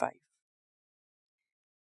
5।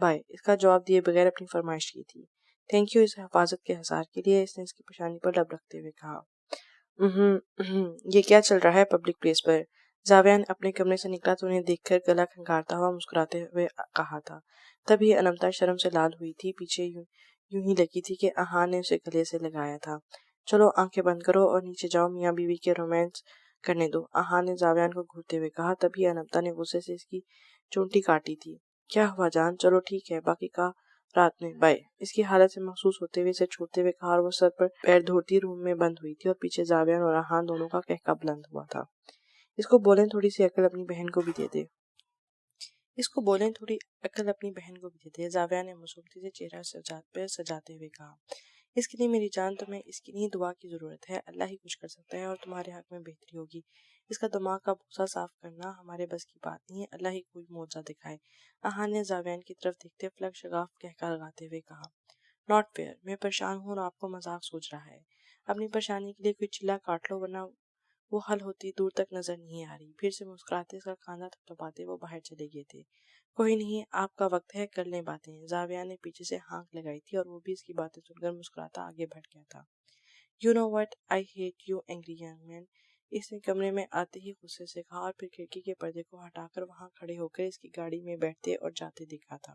بھائی اس کا جواب دیے بغیر اپنی فرمائش کی تھی۔ تھینک یو اس حفاظت کے حصار کے لیے، اس نے اس کی پیشانی پر لب رکھتے ہوئے کہا۔ یہ کیا چل رہا ہے پبلک پلیس پر؟ زاویہ نے اپنے کمرے سے نکلا تو انہیں دیکھ کر گلا کھنگارتا ہوا مسکراتے ہوئے کہا تھا۔ تبھی انمتا شرم سے لال ہوئی تھی، پیچھے یوں ہی لگی تھی کہ احان نے اسے گلے سے لگایا تھا۔ چلو آنکھیں بند کرو اور نیچے جاؤ، میاں بیوی کے رومانس کرنے دو، احان نے زاویان کو گھورتے ہوئے کہا۔ تبھی انمتا نے غصے سے اس کی چونٹی کاٹی تھی۔ کیا ہوا جان؟ چلو ٹھیک ہے، باقی کا رات میں بائے، اس کی حالت سے محسوس ہوتے ہوئے اسے چھوڑتے ہوئے کہا، اور وہ سر پر پیر دھوتی روم میں بند ہوئی تھی اور پیچھے زاویان اور احان دونوں کا قہقہ بلند ہوا تھا۔ اس کو بولیں تھوڑی سی عقل اپنی بہن کو بھی دے دے۔ زاویہ نے معصومتی سے چہرہ سجاتے ہوئے کہا۔ اس کے لیے میری جان تمہیں اس کی نہیں دعا کی ضرورت ہے، اللہ ہی کچھ کر سکتا ہے اور تمہارے حق میں بہتری ہوگی۔ اس کا دماغ کا بھوسا صاف کرنا ہمارے بس کی بات نہیں ہے، اللہ ہی کوئی معجزہ دکھائے۔ احان نے زاویان کی طرف دیکھتے فلک شگاف قہقہ لگاتے ہوئے کہا۔ ناٹ فیئر، میں پریشان ہوں اور آپ کو مذاق سوچ رہا ہے۔ اپنی پریشانی کے لیے کوئی چلا کاٹ لو ورنہ وہ حل ہوتی دور تک نظر نہیں آ رہی۔ پھر سے مسکراتے اس کا کاندھا تھپتھپاتے وہ باہر چلے گئے تھے۔ کوئی نہیں، آپ کا وقت ہے، کر لیں باتیں۔ زاویہ نے پیچھے سے ہانک لگائی تھی اور وہ بھی اس کی باتیں سن کر مسکراتا آگے بڑھ گیا تھا۔ You know what, I hate you angry young man, اس نے کمرے میں آتے ہی غصے سے کہا اور پھر کھڑکی کے پردے کو ہٹا کر وہاں کھڑے ہو کر اس کی گاڑی میں بیٹھتے اور جاتے دیکھا تھا۔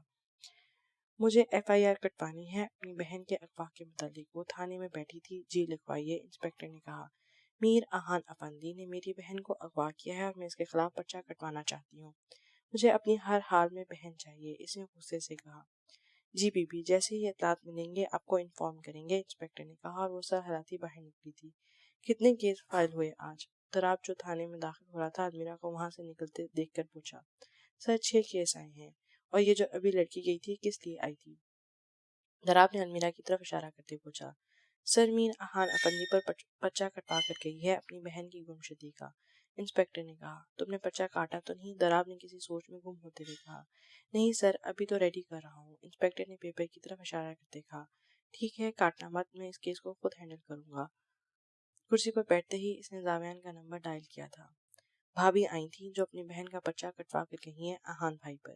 مجھے ایف آئی آر کٹوانی ہے اپنی بہن کے اغوا کے متعلق، وہ تھانے میں بیٹھی تھی۔ جی لکھوائیے، انسپکٹر نے کہا۔ میر احان افندی نے میری بہن کو اغوا کیا ہے اور میں اس کے خلاف پرچہ کٹوانا چاہتی ہوں۔ مجھے اپنی ہر حال میں بہن چاہیے، اس نے غصے سے کہا۔ جی بی بی، جیسے ہی اطلاعات ملیں گے آپ کو انفارم کریں گے، انسپکٹر نے کہا اور وہ سر ہلاتی باہر نکلی تھی۔ کتنے کیس فائل ہوئے آج؟ دراب جو تھانے میں داخل ہو رہا تھا المیرا کو وہاں سے نکلتے دیکھ کر پوچھا۔ سر 6 کیس آئے ہیں۔ اور یہ جو ابھی لڑکی گئی تھی کس لیے آئی تھی؟ دراب نے المیرا کی طرف اشارہ کرتے پوچھا۔ سر میر احان افندی پر پرچہ کٹوا کر گئی ہے اپنی بہن کی گمشدگی کا، انسپکٹر نے کہا۔ تم نے پرچہ کاٹا تو نہیں؟ دراب نے کسی سوچ میں گم ہوتے ہوئے کہا۔ نہیں سر، ابھی تو ریڈی کر رہا ہوں، انسپکٹر نے پیپر کی طرف اشارہ کرتے کہا۔ ٹھیک ہے، کاٹنا مت، میں اس کیس کو خود ہینڈل کروں گا۔ کرسی پر بیٹھتے ہی اس نے زاویان کا نمبر ڈائل کیا تھا۔ بھابھی آئی تھیں جو اپنی بہن کا پرچہ کٹوا کر گئی ہیں احان بھائی پر،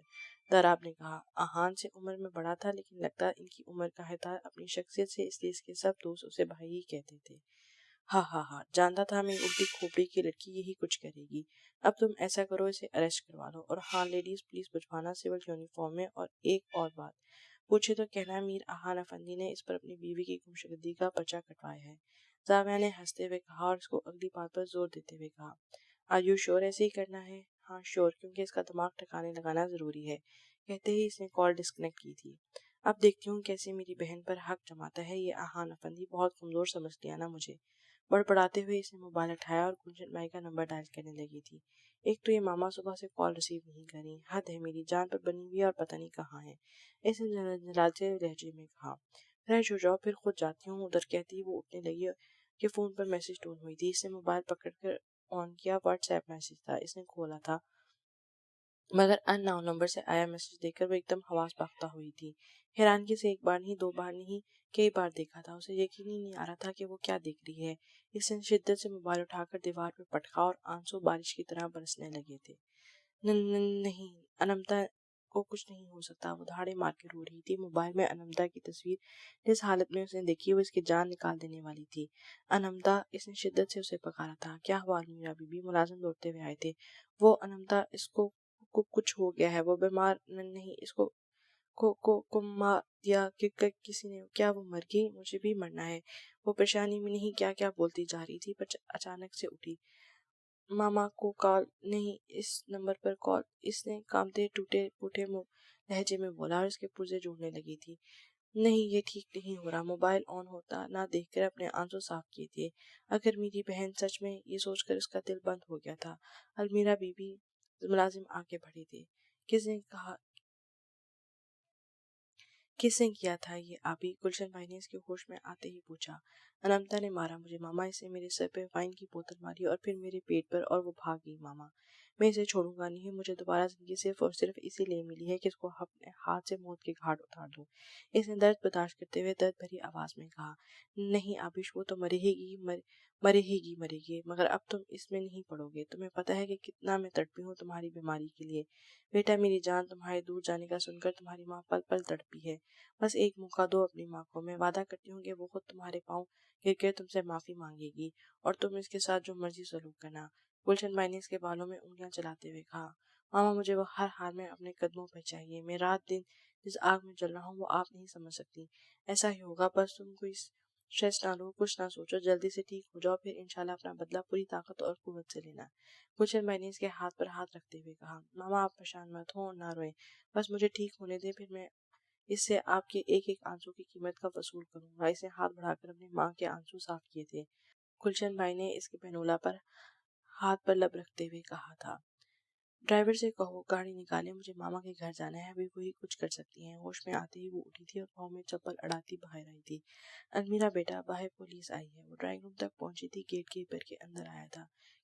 دراب نے کہا۔ احان سے عمر میں بڑا تھا لیکن لگتا ان کی عمر کا ہے تھا اپنی شخصیت سے، اس لیے اس کے سب دوست اسے بھائی ہی کہتے تھے۔ ہاں ہاں ہاں، جانتا تھا میری الٹی کھوپڑی کی لڑکی یہی کچھ کرے گی۔ اب تم ایسا کرو، اسے اریسٹ کروا لو، اور ہاں لیڈیز پولیس بھجوانا سول یونیفارم میں۔ اور ایک اور بات پوچھے تو کہنا میر احان افندی نے اس پر اپنی بیوی کی گمشدگی کا پرچہ کٹوایا ہے۔ زاویہ نے ہنستے ہوئے کہا اور اس کو اگلی بات پر زور دیتے ہوئے کہا۔ آر یو شور ایسے ہی کرنا ہے؟ ہاں شور، کیونکہ اس کا دماغ ٹھکانے لگانا ضروری ہے۔ کہتے ہی اس نے کال ڈسکنیکٹ کی تھی۔ اب دیکھتی ہوں کیسے میری بہن پر حق جماتا ہے یہ احان افندی، بہت کمزور سمجھ لیا نا مجھے۔ بڑبڑاتے ہوئے اس نے موبائل اٹھایا اور گنجن بائی کا نمبر ڈائل کرنے لگی تھی۔ ایک تو یہ ماما صبح سے کال ریسیو نہیں کری، حد ہے، میری جان پر بنی ہوئی ہے اور پتہ نہیں کہاں ہے، اس نے جھنجھلاتے لہجے میں کہا۔ فریش ہو جاؤ پھر خود جاتی ہوں ادھر، کہتی وہ اٹھنے لگی کہ فون پر میسج ٹون ہوئی تھی۔ اس نے موبائل پکڑ کر آن کیا، واٹس ایپ میسج تھا، اس نے کھولا تھا مگر ان نون نمبر سے آیا میسج دیکھ کر وہ ایک دم حواس باختہ ہوئی تھی۔ حیرانگی سے ایک بار نہیں، دو بار نہیں، کئی بار دیکھا تھا، اسے یقین ہی نہیں آ رہا تھا کہ وہ کیا دیکھ رہی ہے۔ اس نے شدت سے موبائل اٹھا کر دیوار پہ پٹکا اور آنسو بارش کی طرح برسنے لگے تھے۔ نہیں، انمتا کو کچھ نہیں ہو سکتا، وہ دھاڑے مار کے رو رہی تھی۔ موبائل میں انمتا کی تصویر جس حالت میں اس نے دیکھی وہ اس کی جان نکال دینے والی تھی۔ انمتا، اس نے شدت سے اسے پکارا تھا۔ کیا ہوا المیرا بی بی؟ ملازم دوڑتے ہوئے آئے تھے۔ وہ انمتا، اس کو کچھ ہو گیا ہے، وہ بیمار نہیں، اس کو مار دیا کسی نے، کیا وہ مر گئی؟ مجھے بھی مرنا ہے، وہ پریشانی میں نہیں کیا کیا بولتی جا رہی تھی پر اچانک سے اٹھی۔ ماما کو کال نہیں، اس نمبر پر کال، اس نے کانپتے ٹوٹے پھوٹے لہجے میں بولا اور اس کے پرزے جوڑنے لگی تھی۔ نہیں، یہ ٹھیک نہیں ہو رہا، موبائل آن ہوتا نہ دیکھ کر اپنے آنسو صاف کیے تھے۔ اگر میری بہن سچ میں، یہ سوچ کر اس کا دل بند ہو گیا تھا۔ المیرا بی بی، ملازم آگے بڑھے تھے۔ کس نے کیا تھا یہ آبی؟ گلشن بھائی نے اس کے ہوش میں آتے ہی پوچھا۔ انمتا نے مارا مجھے ماما، اس نے میرے سر پہ وائن کی بوتل ماری اور پھر میرے پیٹ پر، اور وہ بھاگ گئی ماما۔ میں اسے چھوڑوں گا نہیں. مجھے دوبارہ زندگی صرف اور صرف اسی لیے ملی ہے کہ اس کو اپنے ہاتھ سے موت کے گھاٹ اتار دوں. اس نے درد برداشت کرتے ہوئے درد بھری آواز میں کہا. نہیں آبش، وہ تو مرے گی، مگر اب تم اس میں نہیں پڑو گے. تمہیں پتہ ہے کہ کتنا میں تڑپی ہوں تمہاری بیماری کے لیے. بیٹا میری جان، تمہارے دور جانے کا سن کر تمہاری ماں پل پل تڑپی ہے. بس ایک موقع دو اپنی ماں کو. میں وعدہ کرتی ہوں کہ وہ خود تمہارے پاؤں گر کے تم سے معافی مانگے گی اور تم اس کے ساتھ جو مرضی سلوک کرنا. گلشن بائی نے اس کے بالوں میں انگلیاں چلاتے ہوئے کہا. ماما، مجھے وہ ہر حال میں اپنے قدموں پہ چاہیے. میں رات دن جس آگ میں جل رہا ہوں وہ آپ نہیں سمجھ سکتی. ایسا ہی ہوگا. بس تم کوئی اسٹریس نہ لو، کچھ نہ سوچو، جلدی سے ٹھیک ہو جاؤ، پھر انشاءاللہ اپنا بدلہ پوری طاقت اور قوت سے لینا. گلشن بائی نے اس کے ہاتھ پر ہاتھ رکھتے ہوئے کہا. ماما، آپ پریشان مت ہوں اور نہ روئیں. بس مجھے ٹھیک ہونے دیں، پھر میں اس سے آپ کے ایک ایک آنسو کی قیمت کا وصول کروں گا. اس نے ہاتھ بڑھا کر اپنی ماں کے آنسو صاف کیے تھے. گلشن بائی نے اس کے پہنولا پر ہاتھ پر لب رکھتے ہوئے کہا تھا. ڈرائیور سے کہو گاڑی نکالے، مجھے ماما کے گھر جانا ہے. ابھی وہی کچھ کر سکتی ہیں. ہوش میں آتے ہی وہ اٹھی تھی اور پاؤں میں چپل اڑاتی باہر آئی تھی. المیرا بیٹا، باہر پولیس آئی ہے. وہ ڈرائنگ روم تک پہنچی تھی. گیٹ کیپر کے اندر آیا تھا.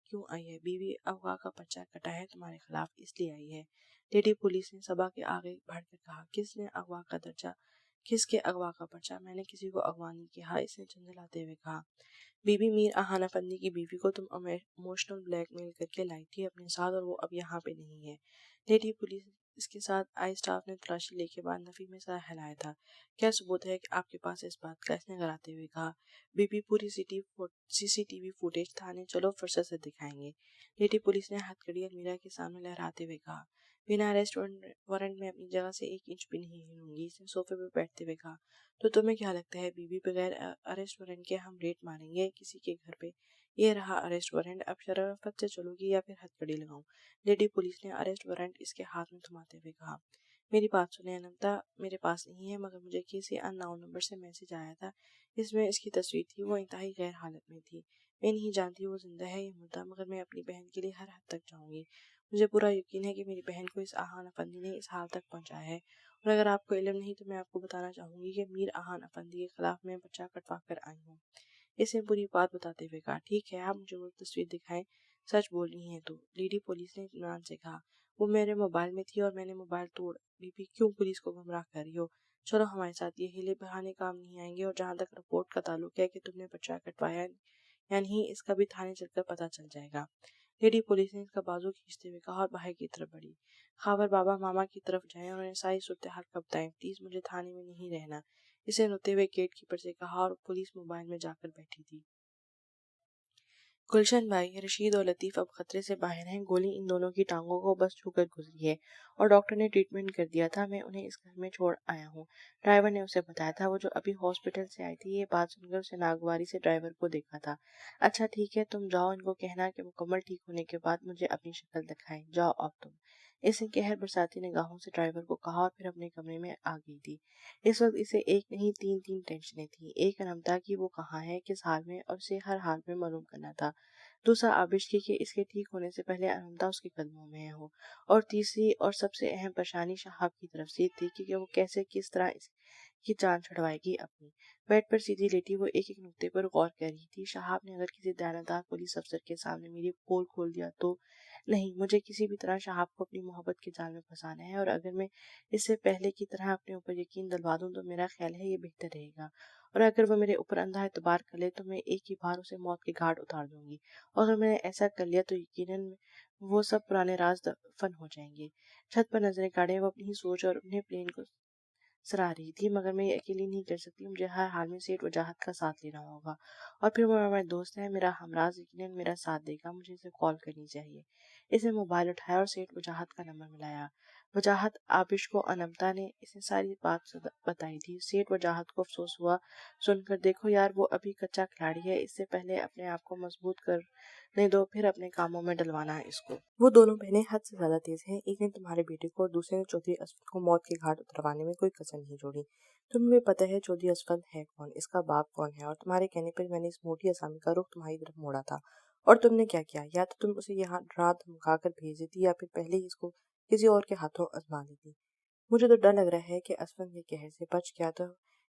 کیوں آئی ہے؟ بیوی اغوا کا پرچہ کٹا ہے تمہارے خلاف، اس لیے آئی ہے. لیڈی پولیس نے صبا کے آگے بڑھ کر کہا. کس نے اغوا کا درجہ؟ کس کے اغوا کا پرچہ؟ میں نے کسی کو اغوا نہیں کیا. اس نے جھنجھلاتے ہوئے کہا. بی بی میر احان افندی کی بیوی کو تم ایموشنل بلیک میل کر کے لائی تھی اپنے ساتھ اور وہ اب یہاں پہ نہیں ہے. لیڈی پولیس اس کے ساتھ آئی اسٹاف نے تلاشی لے کے بعد نفی میں سر ہلایا تھا. کیا ثبوت ہے کہ آپ کے پاس اس بات کا؟ اس نے گراتے ہوئے کہا. بی بی پوری سی سی ٹی وی فوٹیج تھانے چلو، فرصت سے دکھائیں گے. لیڈی پولیس نے ہتھ کڑی المیرا کے سامنے لہراتے ہوئے کہا. بنا اریسٹ وارنٹ میں اپنی جگہ سے ایک انچ بھی نہیں ہلوں گی. اس نے صوفے پہ بیٹھتے ہوئے کہا. تو تمہیں کیا لگتا ہے بی بی، بغیر اریسٹ وارنٹ کے ہم ریڈ ماریں گے کسی کے گھر پہ؟ یہ رہا اریسٹ وارنٹ. اب شرافت سے چلو گی یا پھر ہتھ کڑی لگاؤں؟ لیڈی پولیس نے اریسٹ وارنٹ اس کے ہاتھ میں تھماتے ہوئے کہا. میری بات سنیں اننتا، میرے پاس نہیں ہے، مگر مجھے کسی ان نون نمبر سے میسج آیا تھا. اس میں اس کی تصویر تھی. وہ انتہائی غیر حالت میں تھی. میں نہیں جانتی وہ زندہ ہے یا مردہ، مگر میں اپنی بہن کے لیے ہر حد تک جاؤں گی. مجھے پورا یقین ہے کہ میری بہن کو اس احان افندی نے اس حال تک پہنچایا ہے. اور اگر آپ کو علم نہیں تو میں آپ کو بتانا چاہوں گی کہ میر احان افندی کے خلاف میں پرچہ کٹوا کر آئی ہوں. اس نے پوری بات بتاتے ہوئے کہا. ٹھیک ہے، آپ مجھے وہ تصویر دکھائیں. سچ بول رہی ہیں تو؟ لیڈی پولیس نے اطمینان سے کہا. وہ میرے موبائل میں تھی اور میں نے موبائل توڑ. بی بی کیوں پولیس کو گمراہ کر رہی ہو؟ چلو ہمارے ساتھ. یہ ہیلے بہانے کام نہیں آئیں گے. اور جہاں تک رپورٹ کا تعلق ہے کہ تم نے پرچہ کٹوایا یا نہیں، اس کا بھی تھانے چل کر پتہ چل جائے گا. لیڈی پولیس نے اس کا بازو کھینچتے ہوئے کہا اور باہر کی طرف بڑھی. خاور بابا ماما کی طرف جائیں اور انہیں ساری صورتحال کا بتائیں. پلیز مجھے تھانے میں نہیں رہنا. اسے روتے ہوئے گیٹ کیپر سے کہا اور پولیس موبائل میں جا کر بیٹھی تھی. گلشن بائی، رشید اور لطیف اب خطرے سے باہر ہیں. گولی ان دونوں کی ٹانگوں کو بس چھو کر گزری ہے اور ڈاکٹر نے ٹریٹمنٹ کر دیا تھا. میں انہیں اس گھر میں چھوڑ آیا ہوں. ڈرائیور نے اسے بتایا تھا. وہ جو ابھی ہاسپٹل سے آئی تھی. یہ بات سن کر اسے ناگواری سے ڈرائیور کو دیکھا تھا. اچھا ٹھیک ہے، تم جاؤ. ان کو کہنا کہ مکمل ٹھیک ہونے کے بعد مجھے اپنی شکل دکھائیں. جاؤ اب تم. اس نے قہر برساتی نگاہوں سے ڈرائیور کو کہا اور پھر اپنے کمرے میں آ گئی تھی. اس وقت اسے ایک نہیں تین ٹینشنیں تھیں. ایک انمتا کی وہ کہاں ہے، کس حال میں، اور اسے ہر حال میں معلوم کرنا تھا. دوسرا آبش کی کہ اس کے ٹھیک ہونے سے پہلے انمتا اس کے قدموں میں ہو. اور تیسری اور سب سے اہم پریشانی شہاب کی طرف سے تھی کہ وہ کیسے کس طرح اس کی جان چھڑوائے گی اپنی. بیڈ پر سیدھی لیٹی وہ ایک ایک نقطے پر غور کر رہی تھی. شہاب نے اگر کسی دیانتدار پولیس افسر کے سامنے میری پول کھول دیا تو؟ نہیں، مجھے کسی بھی طرح شہاب کو اپنی محبت کے جال میں پھنسانا ہے. اور اگر میں اس سے پہلے کی طرح اپنے اوپر یقین دلوا دوں تو میرا خیال ہے یہ بہتر رہے گا. اور اگر وہ میرے اوپر اندھا اعتبار کر لے تو میں ایک ہی بار اسے موت کے گھاٹ اتار دوں گی. اور اگر میں نے ایسا کر لیا تو یقیناً وہ سب پرانے راز دفن ہو جائیں گے. چھت پر نظریں گاڑے وہ اپنی سوچ اور اپنے پلین کو سراہ رہی تھی. مگر میں یہ اکیلی نہیں کر سکتی. مجھے ہر حال میں سیٹ وجاہت کا ساتھ لینا ہوگا. اور پھر وہ میرا دوست ہے، میرا ہمراز، یقیناً میرا ساتھ دے گا. مجھے اسے کال کرنی چاہیے. اس نے موبائل اٹھایا اور سیٹ وجاہت کا نمبر ملایا. وجاہت آبش کو انمتا نے اس نے ساری بات بتائی تھی. سیٹ وجاہت کو افسوس ہوا سن کر. دیکھو یار، وہ ابھی کچا کھلاڑی ہے. اس سے پہلے اپنے آپ کو مضبوط کرنے دو، پھر اپنے کاموں میں ڈلوانا اس کو. وہ دونوں بہنیں حد سے زیادہ تیز ہیں. ایک نے تمہارے بیٹے کو اور دوسرے نے چودھری اسفل کو موت کے گھاٹ اتروانے میں کوئی کسر نہیں چھوڑی. تمہیں بھی پتہ ہے چودھری اسفل ہے کون، اس کا باپ کون ہے. اور تمہارے کہنے پر میں نے اس موٹی اسامی کا رخ تمہاری طرف موڑا تھا. اور تم نے کیا کیا؟ یا تو تم اسے یہاں ڈرا دھمکا کر بھیج دیتی یا پھر پہلے ہی اس کو کسی اور کے ہاتھوں آزما لیتی. مجھے تو ڈر لگ رہا ہے کہ اسفل کے قہر سے بچ گیا تو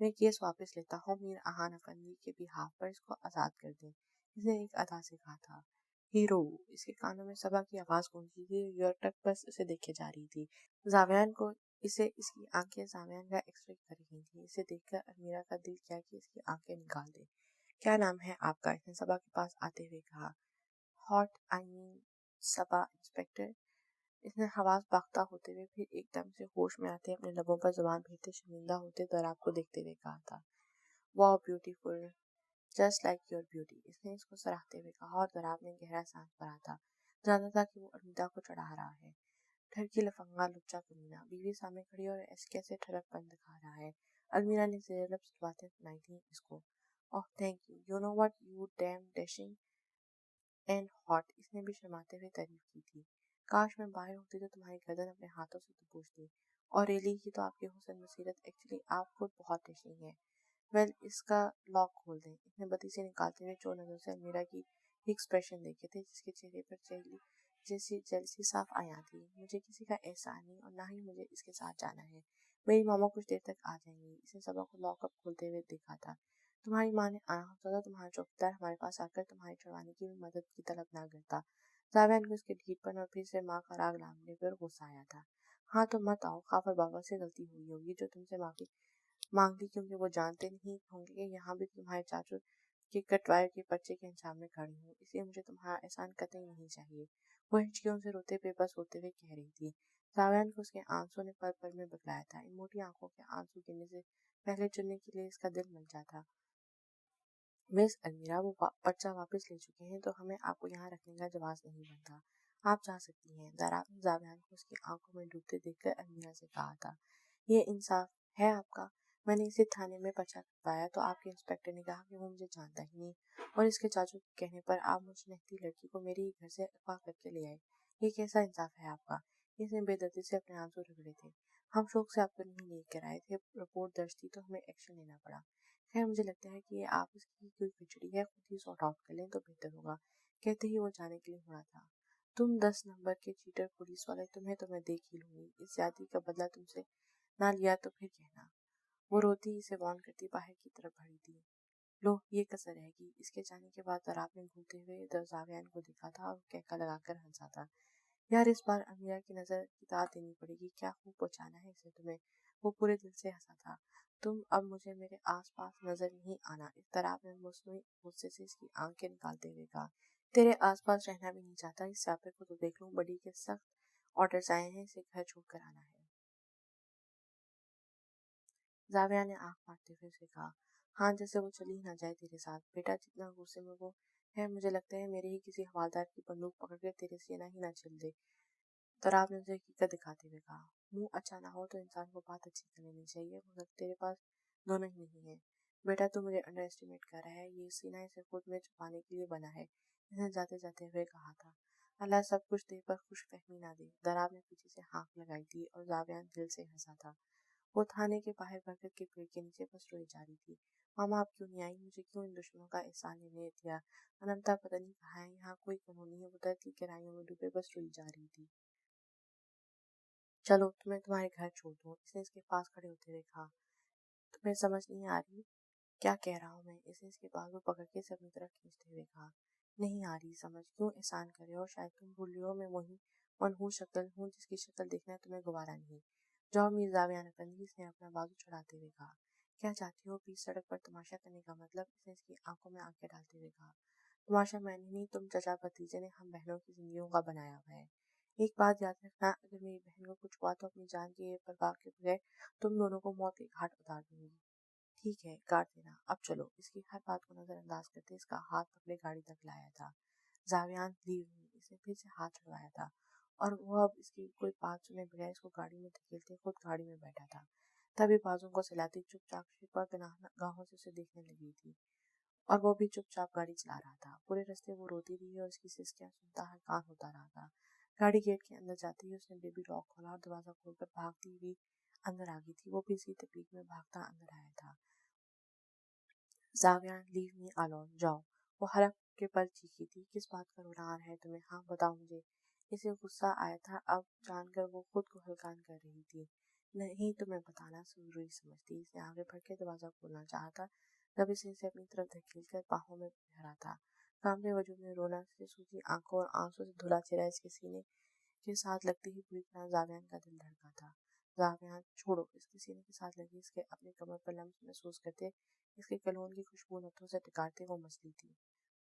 میں کیس واپس لیتا ہوں، میر احان افندی کے بہاف پر اس کو آزاد کر دیں، اس نے ایک ادا سے کہا تھا۔ ہیرو! اس کے کانوں میں صبا کی آواز گونجی تھی، یورٹک بس اسے دیکھے جا رہی تھی۔ زاویان کو اس کی آنکھیں زاویان کا ایکس رے کر رہی تھیں۔ اسے دیکھ کر المیرا کا دل کیا کہ اس کی آنکھیں نکال دے۔ کیا نام ہے آپ کا؟ اس نے صبا کے پاس آتے ہوئے کہا۔ ہاٹ آئی مین صبا انسپکٹر۔ اس نے حواس باختہ ہوتے ہوئے پھر ایک دم سے ہوش میں آتے اپنے لبوں پر زبان پھیرتے شرمندہ ہوتے دراب کو دیکھتے ہوئے کہا تھا۔ Wow beautiful, just like your beauty. اس نے اس کو سراہتے ہوئے کہا اور دراب نے گہرا سانس بھرا تھا، جانتا تھا کہ وہ المیرا کو چڑھا رہا ہے۔ ٹھرکی لفنگا لچا کمینہ، بیوی سامنے کھڑی اور ایسے کیسے ٹھڑک پن دکھا رہا ہے۔ المیرا نے زیر لب باتیں سنائی تھیں اس کو۔ Oh thank you, you know what, you damn dashing and hot. اس نے بھی شرماتے ہوئے تعریف کی تھی۔ کاش میں باہر ہوتی تو تمہاری گردن اپنے ہاتھوں سے دبوچتی۔ اور ریلی یہ تو آپ کی حسن بصیرت، ایکچولی آپ خود بہت ڈیشنگ ہیں۔ ویل اس کا لاک کھول دیں۔ اس نے بدی سے نکالتے ہوئے چور نظروں سے المیرا کی ایکسپریشن دیکھے تھے، جس کے چہرے پر جیسی جیلسی صاف عیاں تھی۔ مجھے کسی کا احسان نہیں اور نہ ہی مجھے اس کے ساتھ جانا ہے۔ میری ماما کچھ دیر تک آ جائیں گی۔ اس نے صبا کو لاک اپ کھولتے ہوئے دیکھا تھا۔ تمہاری ماں نے آنا ہوتا تو تمہارا چوکیدار ہمارے پاس آ کر تمہاری چھڑوانے کی بھی مدد کی طلب نہ کرتا۔ زاویان کو اس کے ڈھیٹ پن اور پھر سے ماں کا راگ لانگنے پر غصہ آیا تھا۔ ہاں تو مت آؤ، خافر بابا سے غلطی ہوئی ہوگی جو تم سے معافی مانگ لی، کیونکہ وہ جانتے نہیں ہوں گے کہ یہاں بھی تمہارے چاچو کے کٹوائر کے پرچے کے انجام میں کھڑی ہوں، اس لیے مجھے تمہارا احسان قطعی نہیں چاہیے۔ وہ ہچکیوں سے روتے بے بس ہوتے ہوئے کہہ رہی تھی۔ زاویان کو اس کے آنسوں نے پل پل میں بگلایا تھا۔ ان موٹی آنکھوں کے آنسو گرنے سے پہلے چننے کے لیے اس کا دل مل جاتا۔ مس المیرا، وہ پرچہ واپس لے چکے ہیں تو ہمیں آپ کو یہاں رکھنے کا جواز نہیں بنتا۔ آپ جا سکتی ہیں۔ دراب نے زاویان کو اس کی آنکھوں میں ڈوبتے دیکھ کر المیرا سے کہا تھا۔ یہ انصاف ہے آپ کا؟ میں نے اسے تھانے میں پرچہ کٹوایا تو آپ کے انسپکٹر نے کہا کہ وہ مجھے جانتا ہی نہیں، اور اس کے چاچو کے کہنے پر آپ مجھ نہتی لڑکی کو میرے ہی گھر سے اغوا کر کے لے آئے۔ یہ کیسا انصاف ہے آپ کا؟ اس نے بے دردی سے اپنے آنسو رگڑے تھے۔ ہم شوق سے آپ کو نہیں لے کر آئے تھے، رپورٹ درج تھی تو ہمیں ایکشن لینا پڑا۔ خیر مجھے لگتا ہے کہ یہ آپ اس کی کوئی کھچڑی ہے، خود ہی سارٹ آؤٹ کر لیں تو بہتر ہوگا۔ کہتے ہی وہ جانے کے لیے مڑا تھا۔ تم 10 نمبر کے چیٹر پولیس والے، تمہیں تو میں دیکھ ہی لوں گی۔ اس زیادتی کا بدلہ تم سے نہ لیا تو پھر کہنا۔ وہ روتی اسے وارن کرتی باہر کی طرف بڑھی تھی۔ لو یہ کسر رہے گی۔ اس کے جانے کے بعد دراب نے گھومتے ہوئے زاویان کو دیکھا تھا اور کہکا لگا کر ہنسا تھا۔ یار اس بار المیرا کی نظر کی داد دینی پڑے گی، کیا خوب پہنچانا ہے اسے تمہیں۔ وہ پورے دل سے ہنسا تھا۔ تم اب مجھے میرے آس پاس نظر نہیں آنا، اس دراب نے مصنوعی غصے سے اس کی آنکھیں نکالتے ہوئے کہا۔ تیرے آس پاس رہنا بھی نہیں چاہتا، اس سیاپے کو تو دیکھ لوں، بڑی کے سخت آرڈرز آئے ہیں، اسے گھر چھوڑ کر آنا ہے۔ زاویہ نے آنکھ مارتے ہوئے اسے کہا۔ ہاں جیسے وہ چلی ہی نہ جائے تیرے ساتھ۔ بیٹا جتنا غصے میں وہ ہے، مجھے لگتا ہے میرے ہی کسی حوالدار کی بندوق پکڑ کر تیرے سینہ ہی نہ چھیل دے۔ دراب نے اسے حقیقت دکھاتے ہوئے کہا۔ منہ اچھا نہ ہو تو انسان کو بات اچھی کر لینی چاہیے، مگر تیرے پاس دونوں ہی نہیں ہیں۔ بیٹا تو مجھے انڈر اسٹیمیٹ کر رہا ہے، یہ سینہ اسے خود میں چھپانے کے لیے بنا ہے، اس نے جاتے جاتے ہوئے کہا تھا۔ اللہ سب کچھ دے پر خوش فہمی نہ دے۔ دراب نے پیچھے سے ہانک لگائی تھی اور زاویان دل سے ہنسا تھا۔ وہ تھانے کے باہر برکت کے پیڑ کے نیچے بس روئی جا رہی تھی۔ ماما آپ کیوں نہیں آئی؟ مجھے کیوں ان دشمنوں کا احسان لینے دیا؟ اننتا پتہ نہیں کہاں ہے، یہاں کوئی قانون نہیں ہے۔ وہ درد کی گہرائیوں میں ڈوبے بس روئی جا رہی تھی۔ چلو تمہیں تمہارے گھر چھوڑ دوں، اس نے اس کے پاس کھڑے ہوتے ہوئے کہا۔ تمہیں سمجھ نہیں آ رہی کیا کہہ رہا ہوں میں؟ اس نے اس کے بازو پکڑ کے اسے اپنی طرف کھینچتے ہوئے کہا۔ نہیں آ رہی سمجھ، کیوں احسان کرے ہو؟ شاید تم بھول رہی ہو میں وہی منحوس شکل ہوں جس کی شکل دیکھنا تمہیں گوارا نہیں۔ جاؤ میر زاویان افندی، اس نے اپنا بازو چڑھاتے ہوئے کہا۔ کیا چاہتی ہو؟ بیچ سڑک پر تماشا کرنے کا مطلب؟ اس نے اس کی آنکھوں میں آنکھیں ڈالتے ہوئے کہا۔ تماشا میں نے نہیں، تم چچا بھتیجے نے ہم بہنوں کی زندگیوں کا بنایا ہوا ہے۔ ایک بات یاد رکھنا، اگر میری بہن کو کچھ ہوا تو اپنی جان کی پرواہ کے بغیر تم دونوں کو موت کے گھاٹ اتار دوں گی۔ ٹھیک ہے، کاٹ دینا، اب چلو۔ اس کی ہر بات کو نظر انداز کرتے اس کا ہاتھ پکڑے گاڑی تک لایا تھا۔ زاویان لیو می، اس نے پھر سے ہاتھ چھڑوایا تھا اور وہ اب اس کی کوئی بات سنے بغیر اس کو گاڑی میں دھکیلتے خود گاڑی میں بیٹھا تھا۔ تبھی بازوں کو سلاتی چپ چاپ شفا گاہوں سے اسے دیکھنے لگی تھی اور وہ بھی چپ چاپ گاڑی چلا رہا تھا۔ پورے رستے وہ روتی رہی اور اس کی سسکیاں سنتا حیران ہوتا رہا تھا۔ گاڑی گیٹ کے اندر جاتے ہی اس نے بیبی لاک کھولا اور دروازہ کھول کر بھاگتی ہوئی اندر آ گئی تھی۔ وہ بھی اسی تکلیف میں بھاگتا اندر آیا تھا۔ زاویان لیو می الون، جاؤ۔ وہ حلق کے بل چیخی تھی۔ کس بات کا رونا آ رہا ہے تمہیں؟ ہاں بتاؤ مجھے۔ اسے غصہ آیا تھا اب جان کر وہ خود کو ہلکان کر رہی تھی۔ نہیں تمہیں بتانا ضروری سمجھتی، اس نے آگے بڑھ کے دروازہ کھولنا چاہا تھا جب اسے اپنی طرف دھکیل کر باہوں میں گہرا تھا۔ کاملے وجود میں رونا سے سوکھی آنکھوں اور آنسوں سے دھلا چہرہ اس کے سینے کے ساتھ لگتے ہی پوری طرح زاویان کا دل دھڑکا تھا۔ زاویان چھوڑو، اس کے سینے کے ساتھ لگی اس کے اپنی کمر پر لمس محسوس کرتے، اس کے کلون کی خوشبو نتھوں سے ٹکارتے وہ مستی تھی۔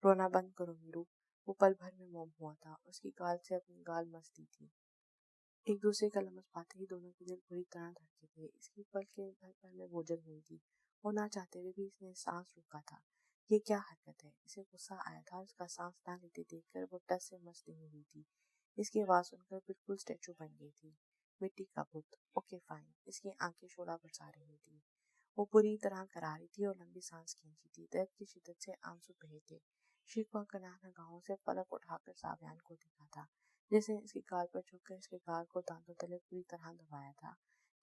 رونا بند کرو میرو۔ وہ پل بھر میں موم ہوا تھا اور اس کی گال سے اپنی گال مستی تھی۔ ایک دوسرے کا لمس پاتے ہی دونوں کے دل بری طرح دھڑکے تھے۔ اس کی پل کے بھر بھر میں بوجھل ہوئی تھی۔ وہ نہ چاہتے ہوئے بھی اس نے سانس روکا تھا۔ یہ کیا حرکت ہے؟ اسے غصہ آیا تھا اور اس کا سانس نہ لیتے دیکھ کر وہ ٹس سے مس نہیں ہوئی تھی۔ اس کی آواز سن کر بالکل اسٹیچو بن گئی تھی۔ مٹی کا بت، اوکے فائن۔ اس کی آنکھیں شعلہ برسا رہی تھی۔ وہ پوری طرح کراری تھی اور لمبی سانس کھینچی تھی۔ درد کی شدت سے آنسو بہے تھے۔ شکوہ کناہ نگاہوں سے پلک اٹھا کر زاویان کو دیکھا تھا، جس نے اس کی گال پر جھک کر اس کے گال کو دانتوں تلے پوری طرح دبایا تھا۔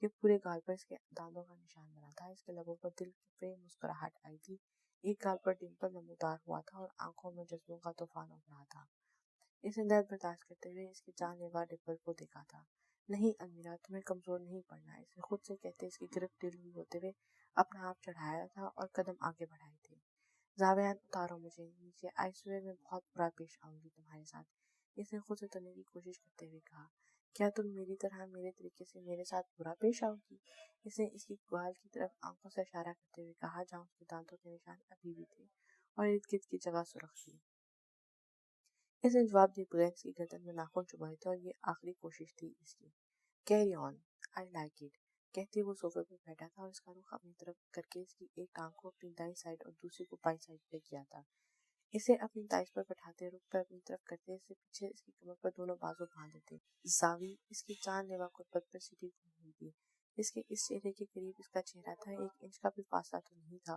یہ پورے گال پر اس کے دانتوں کا نشان بنا تھا۔ اس کے لبوں پر دل پہ مسکراہٹ آئی تھی۔ ایک گال پر ڈمپل نمودار ہوا تھا اور آنکھوں میں جذبوں کا طوفان اٹھ رہا تھا۔ اس نے درد برداشت کرتے ہوئے اس کے جان لیوا ڈمپل کو دیکھا تھا۔ نہیں المیرا، تمہیں کمزور نہیں پڑنا، اس نے خود سے کہتے اس کی گرفت ڈھیلی ہوئی ہوتے ہوئے اپنا آپ چڑھایا تھا اور قدم آگے بڑھائے تھے۔ زاویان اتارو مجھے نیچے، آئی سویر میں بہت برا پیش آؤں گی تمہارے ساتھ، اس نے خود سے اترنے کی کوشش کرتے ہوئے کہا۔ کیا تم میری طرح میرے طریقے سے میرے ساتھ برا پیش آؤ گی؟ اس نے اس کی گال کی طرف آنکھوں سے اشارہ کرتے ہوئے کہا جہاں اس کے دانتوں کے نشان ابھی بھی تھے اور ارد گرد کی جگہ سرخ تھی۔ اس نے جواب دیے بغیر اس کی گردن میں ناخن چبھائے تھے اور یہ آخری کوشش تھی اس کی۔ Carry on, I like it, کہتے وہ صوفے پر بیٹھا تھا اور اس کا رخ اپنی طرف کر کے اس کی ایک ٹانگ کو اپنی دائیں سائڈ اور دوسری کو بائیں سائڈ پہ کیا تھا۔ اسے اپنی دائیں پر بٹھاتے، رخ پر اپنی طرف کرتے، اس سے پیچھے اس کی کمر پر دونوں بازو باندھ دیتے۔ زاوی اس کی جان لیوا قربت پر سیٹھی گھوم ہوئی تھی۔ اس کے اس چہرے کے قریب اس کا چہرہ تھا، 1 انچ کا بھی فاصلہ تو نہیں تھا۔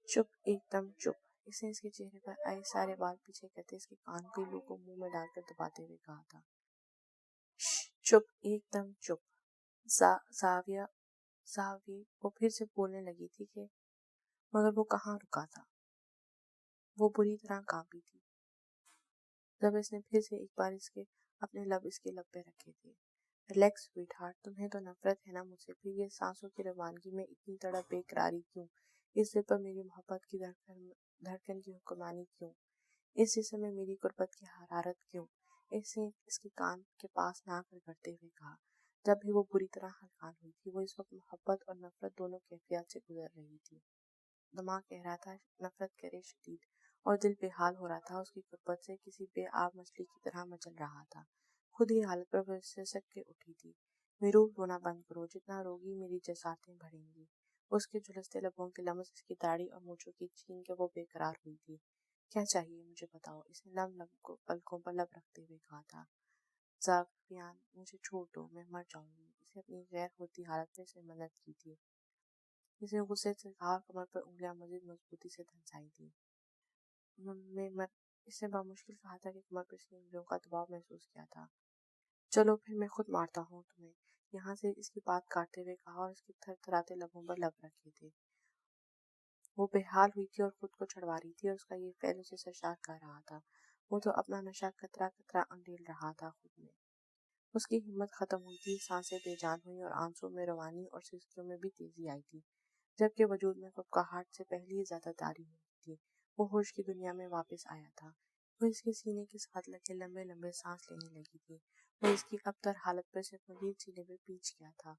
چپ، ایک دم چپ، اس نے اس کے چہرے پر آئے سارے بال پیچھے کرتے اس کے کان کے لو کو منہ میں ڈال کر دباتے ہوئے کہا تھا۔ چپ، ایک دم چپ۔ زاویہ وہ پھر سے بولنے لگی تھی کہ مگر وہ کہاں رکا تھا۔ وہ بری طرح کانپی تھی جب اس نے پھر سے ایک بار اپنے لب اس کے لب پہ رکھے تھے۔ ریلیکس سویٹ ہارٹ، تمہیں تو نفرت ہے نا مجھ سے، پھر یہ سانسوں کی روانگی میں اتنی تڑپ بے قراری کیوں؟ اس دل پر میری محبت کی دھڑکن کی حکمرانی کیوں؟ اس جسم میں میری قربت کی حرارت کیوں؟ اس نے اس کے کان کے پاس نہ کر کرتے ہوئے کہا۔ جب بھی وہ بری طرح ہلکان ہوئی تھی، وہ اس وقت محبت اور نفرت دونوں کیفیات سے گزر رہی تھی۔ دماغ کہہ رہا تھا نفرت کرے شدید، اور دل بے حال ہو رہا تھا، اس کی قربت سے کسی بے آب مچھلی کی طرح مچل رہا تھا۔ خود ہی حالت پر وہ سسک کے اٹھی تھی۔ میرو، رونا بند کرو، جتنا روگی میری جسارتیں بڑھیں گی۔ اس کے جھلستے لبوں کے لمس، اس کی داڑھی اور مونچھوں کی چھین کے وہ بے قرار ہوئی تھی۔ کیا چاہیے مجھے بتاؤ، اس نے نم پلکوں پر لب رکھتے ہوئے کہا تھا۔ زاویان، مجھے چھوڑ دو، میں مر جاؤں گی، اس نے اپنی غیر ہوتی حالت میں سے منت کی تھی۔ اس نے غصے سے کہا اور کمر پر انگلیاں مزید مضبوطی سے دھنسائی تھی۔ اس نے بامشکل کہا تھا کہ کمر پر اس کی انگلیوں کا دباؤ محسوس کیا تھا۔ چلو پھر میں خود مارتا ہوں تمہیں، یہاں سے اس کی بات کاٹتے ہوئے کہا اور اس کے تھر تھراتے لبوں پر لب رکھے تھے۔ وہ بے حال ہوئی تھی اور خود کو چھڑوا رہی تھی اور اس کا یہ فعل اسے سرشار کر رہا تھا۔ وہ تو اپنا نشہ قطرہ قطرہ انڈیل رہا تھا خود میں۔ اس کی ہمت ختم ہوئی تھی، سانسیں بے جان ہوئی اور آنسوں میں روانی اور سسکیوں میں بھی تیزی آئی تھی، جبکہ وجود میں کپکاہٹ سے پہلے ہی زیادہ تاری ہوئی تھی۔ وہ ہوش کی دنیا میں واپس آیا تھا۔ وہ اس کے سینے کے ساتھ لگے لمبے لمبے سانس لینے لگی تھی۔ وہ اس کی ابتر حالت پر صرف مزید سینے میں پیچ گیا تھا۔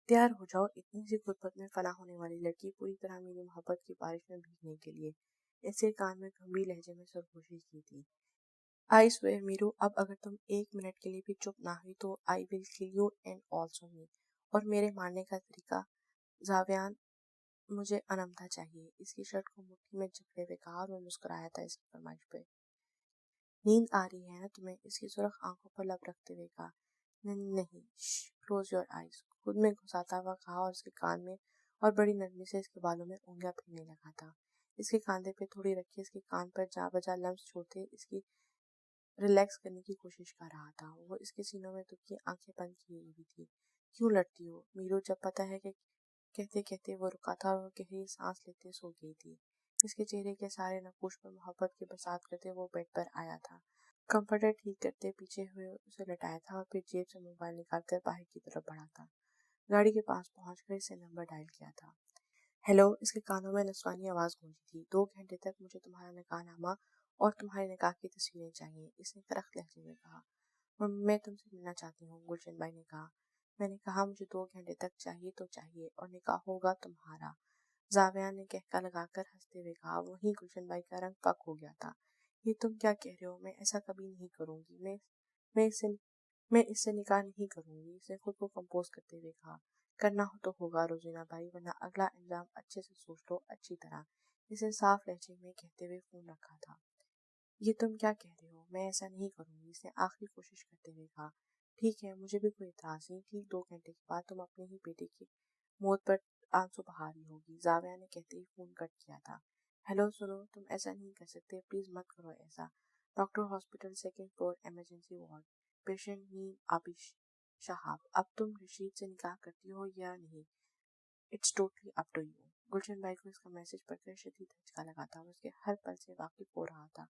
تیار ہو جاؤ، اتنی سی غربت میں فنا ہونے والی لڑکی پوری طرح میری محبت کی بارش میں بھیگنے کے لیے۔ اس کے کان میں گمبھیر لہجے میں سرگوشی کی تھی۔ آئی سویر میرو، اب اگر تم 1 منٹ کے لیے بھی چپ نہ ہوئی تو آئی ول کل یو اینڈ آلسو می۔ اور میرے مارنے کا طریقہ؟ زاویان، مجھے انمتا چاہیے، اس کی شرٹ کو مٹھی میں جکڑے ہوئے کہا اور وہ مسکرایا تھا اس کی فرمائش پہ۔ نیند آ رہی ہے نا تمہیں؟ اس کی سرخ آنکھوں پر لب رکھتے ہوئے کہا۔ نہیں، کلوز یور آئیز، خود میں گھساتا ہوا کہا اور اس کے کان میں اور بڑی نرمی سے اس کے بالوں میں انگلیاں پھرنے لگا تھا۔ اس کے کاندھے پہ تھوڑی رکھی اس کے کان پر جا بجا لمس چھوڑتے اس کی ریلیکس کرنے کی کوشش کر رہا تھا۔ وہ اس کے سینوں میں دبکی آنکھیں بند کیے ہوئی تھی۔ کیوں لڑتی ہو میرو؟ جب پتہ ہے کہ کہتے کہتے وہ رکا تھا اور وہ گہری سانس لیتے سو گئی تھی۔ اس کے چہرے کے سارے نقوش پر محبت کی برسات کرتے وہ بیڈ پر آیا تھا۔ کمفرٹر ٹھیک کرتے پیچھے ہوئے اسے لٹایا تھا اور پھر جیب سے موبائل نکال کر باہر کی طرف بڑھا تھا۔ گاڑی کے پاس پہنچ کر اسے نمبر ڈائل کیا تھا۔ ہیلو، اس کے کانوں میں نسوانی آواز گونجی تھی۔ 2 گھنٹے تک مجھے تمہارا نکاح نامہ اور تمہارے نکاح کی تصویریں چاہیے، اس نے کرخت لہجے میں کہا۔ میں تم سے ملنا چاہتی ہوں، گلشن بائی نے کہا۔ میں نے کہا مجھے 2 گھنٹے تک چاہیے تو چاہیے اور نکاح ہوگا تمہارا، زاویہ نے کہکا لگا کر ہنستے ہوئے کہا۔ وہیں گلشن بائی کا رنگ پک ہو گیا تھا۔ یہ تم کیا کہہ رہے ہو؟ میں ایسا کبھی نہیں کروں گی، میں اس سے نکاح نہیں کروں گی، اس نے خود کو کمپوز کرتے ہوئے کہا۔ کرنا ہو تو ہوگا روزینہ بائی، ورنہ اگلا الزام اچھے سے سوچ لو، اچھی طرح، اس نے صاف لہجے میں کہتے ہوئے فون رکھا تھا۔ یہ تم کیا کہہ رہے ہو؟ میں ایسا نہیں کروں گی، اس نے آخری کوشش کرتے ہوئے کہا۔ ٹھیک ہے، مجھے بھی کوئی اعتراض نہیں، ٹھیک 2 گھنٹے کے بعد تم اپنے ہی بیٹے کی موت پر آنسو بہا رہی ہوگی، زاویہ نے کہتے ہی فون کٹ کیا تھا۔ ہیلو سنو، تم ایسا نہیں کر سکتے، پلیز مت کرو ایسا۔ Doctor hospital, 2nd floor, emergency ward, patient name Aabish Shahab. اب تم رشید سے نکاح کرتی ہو یا نہیں؟ It's totally up to you. Gulshan Bai کو اس کا میسج پڑھ کر شدید دھچکا لگا تھا۔ وہ اس کے ہر پل سے واقف ہو رہا تھا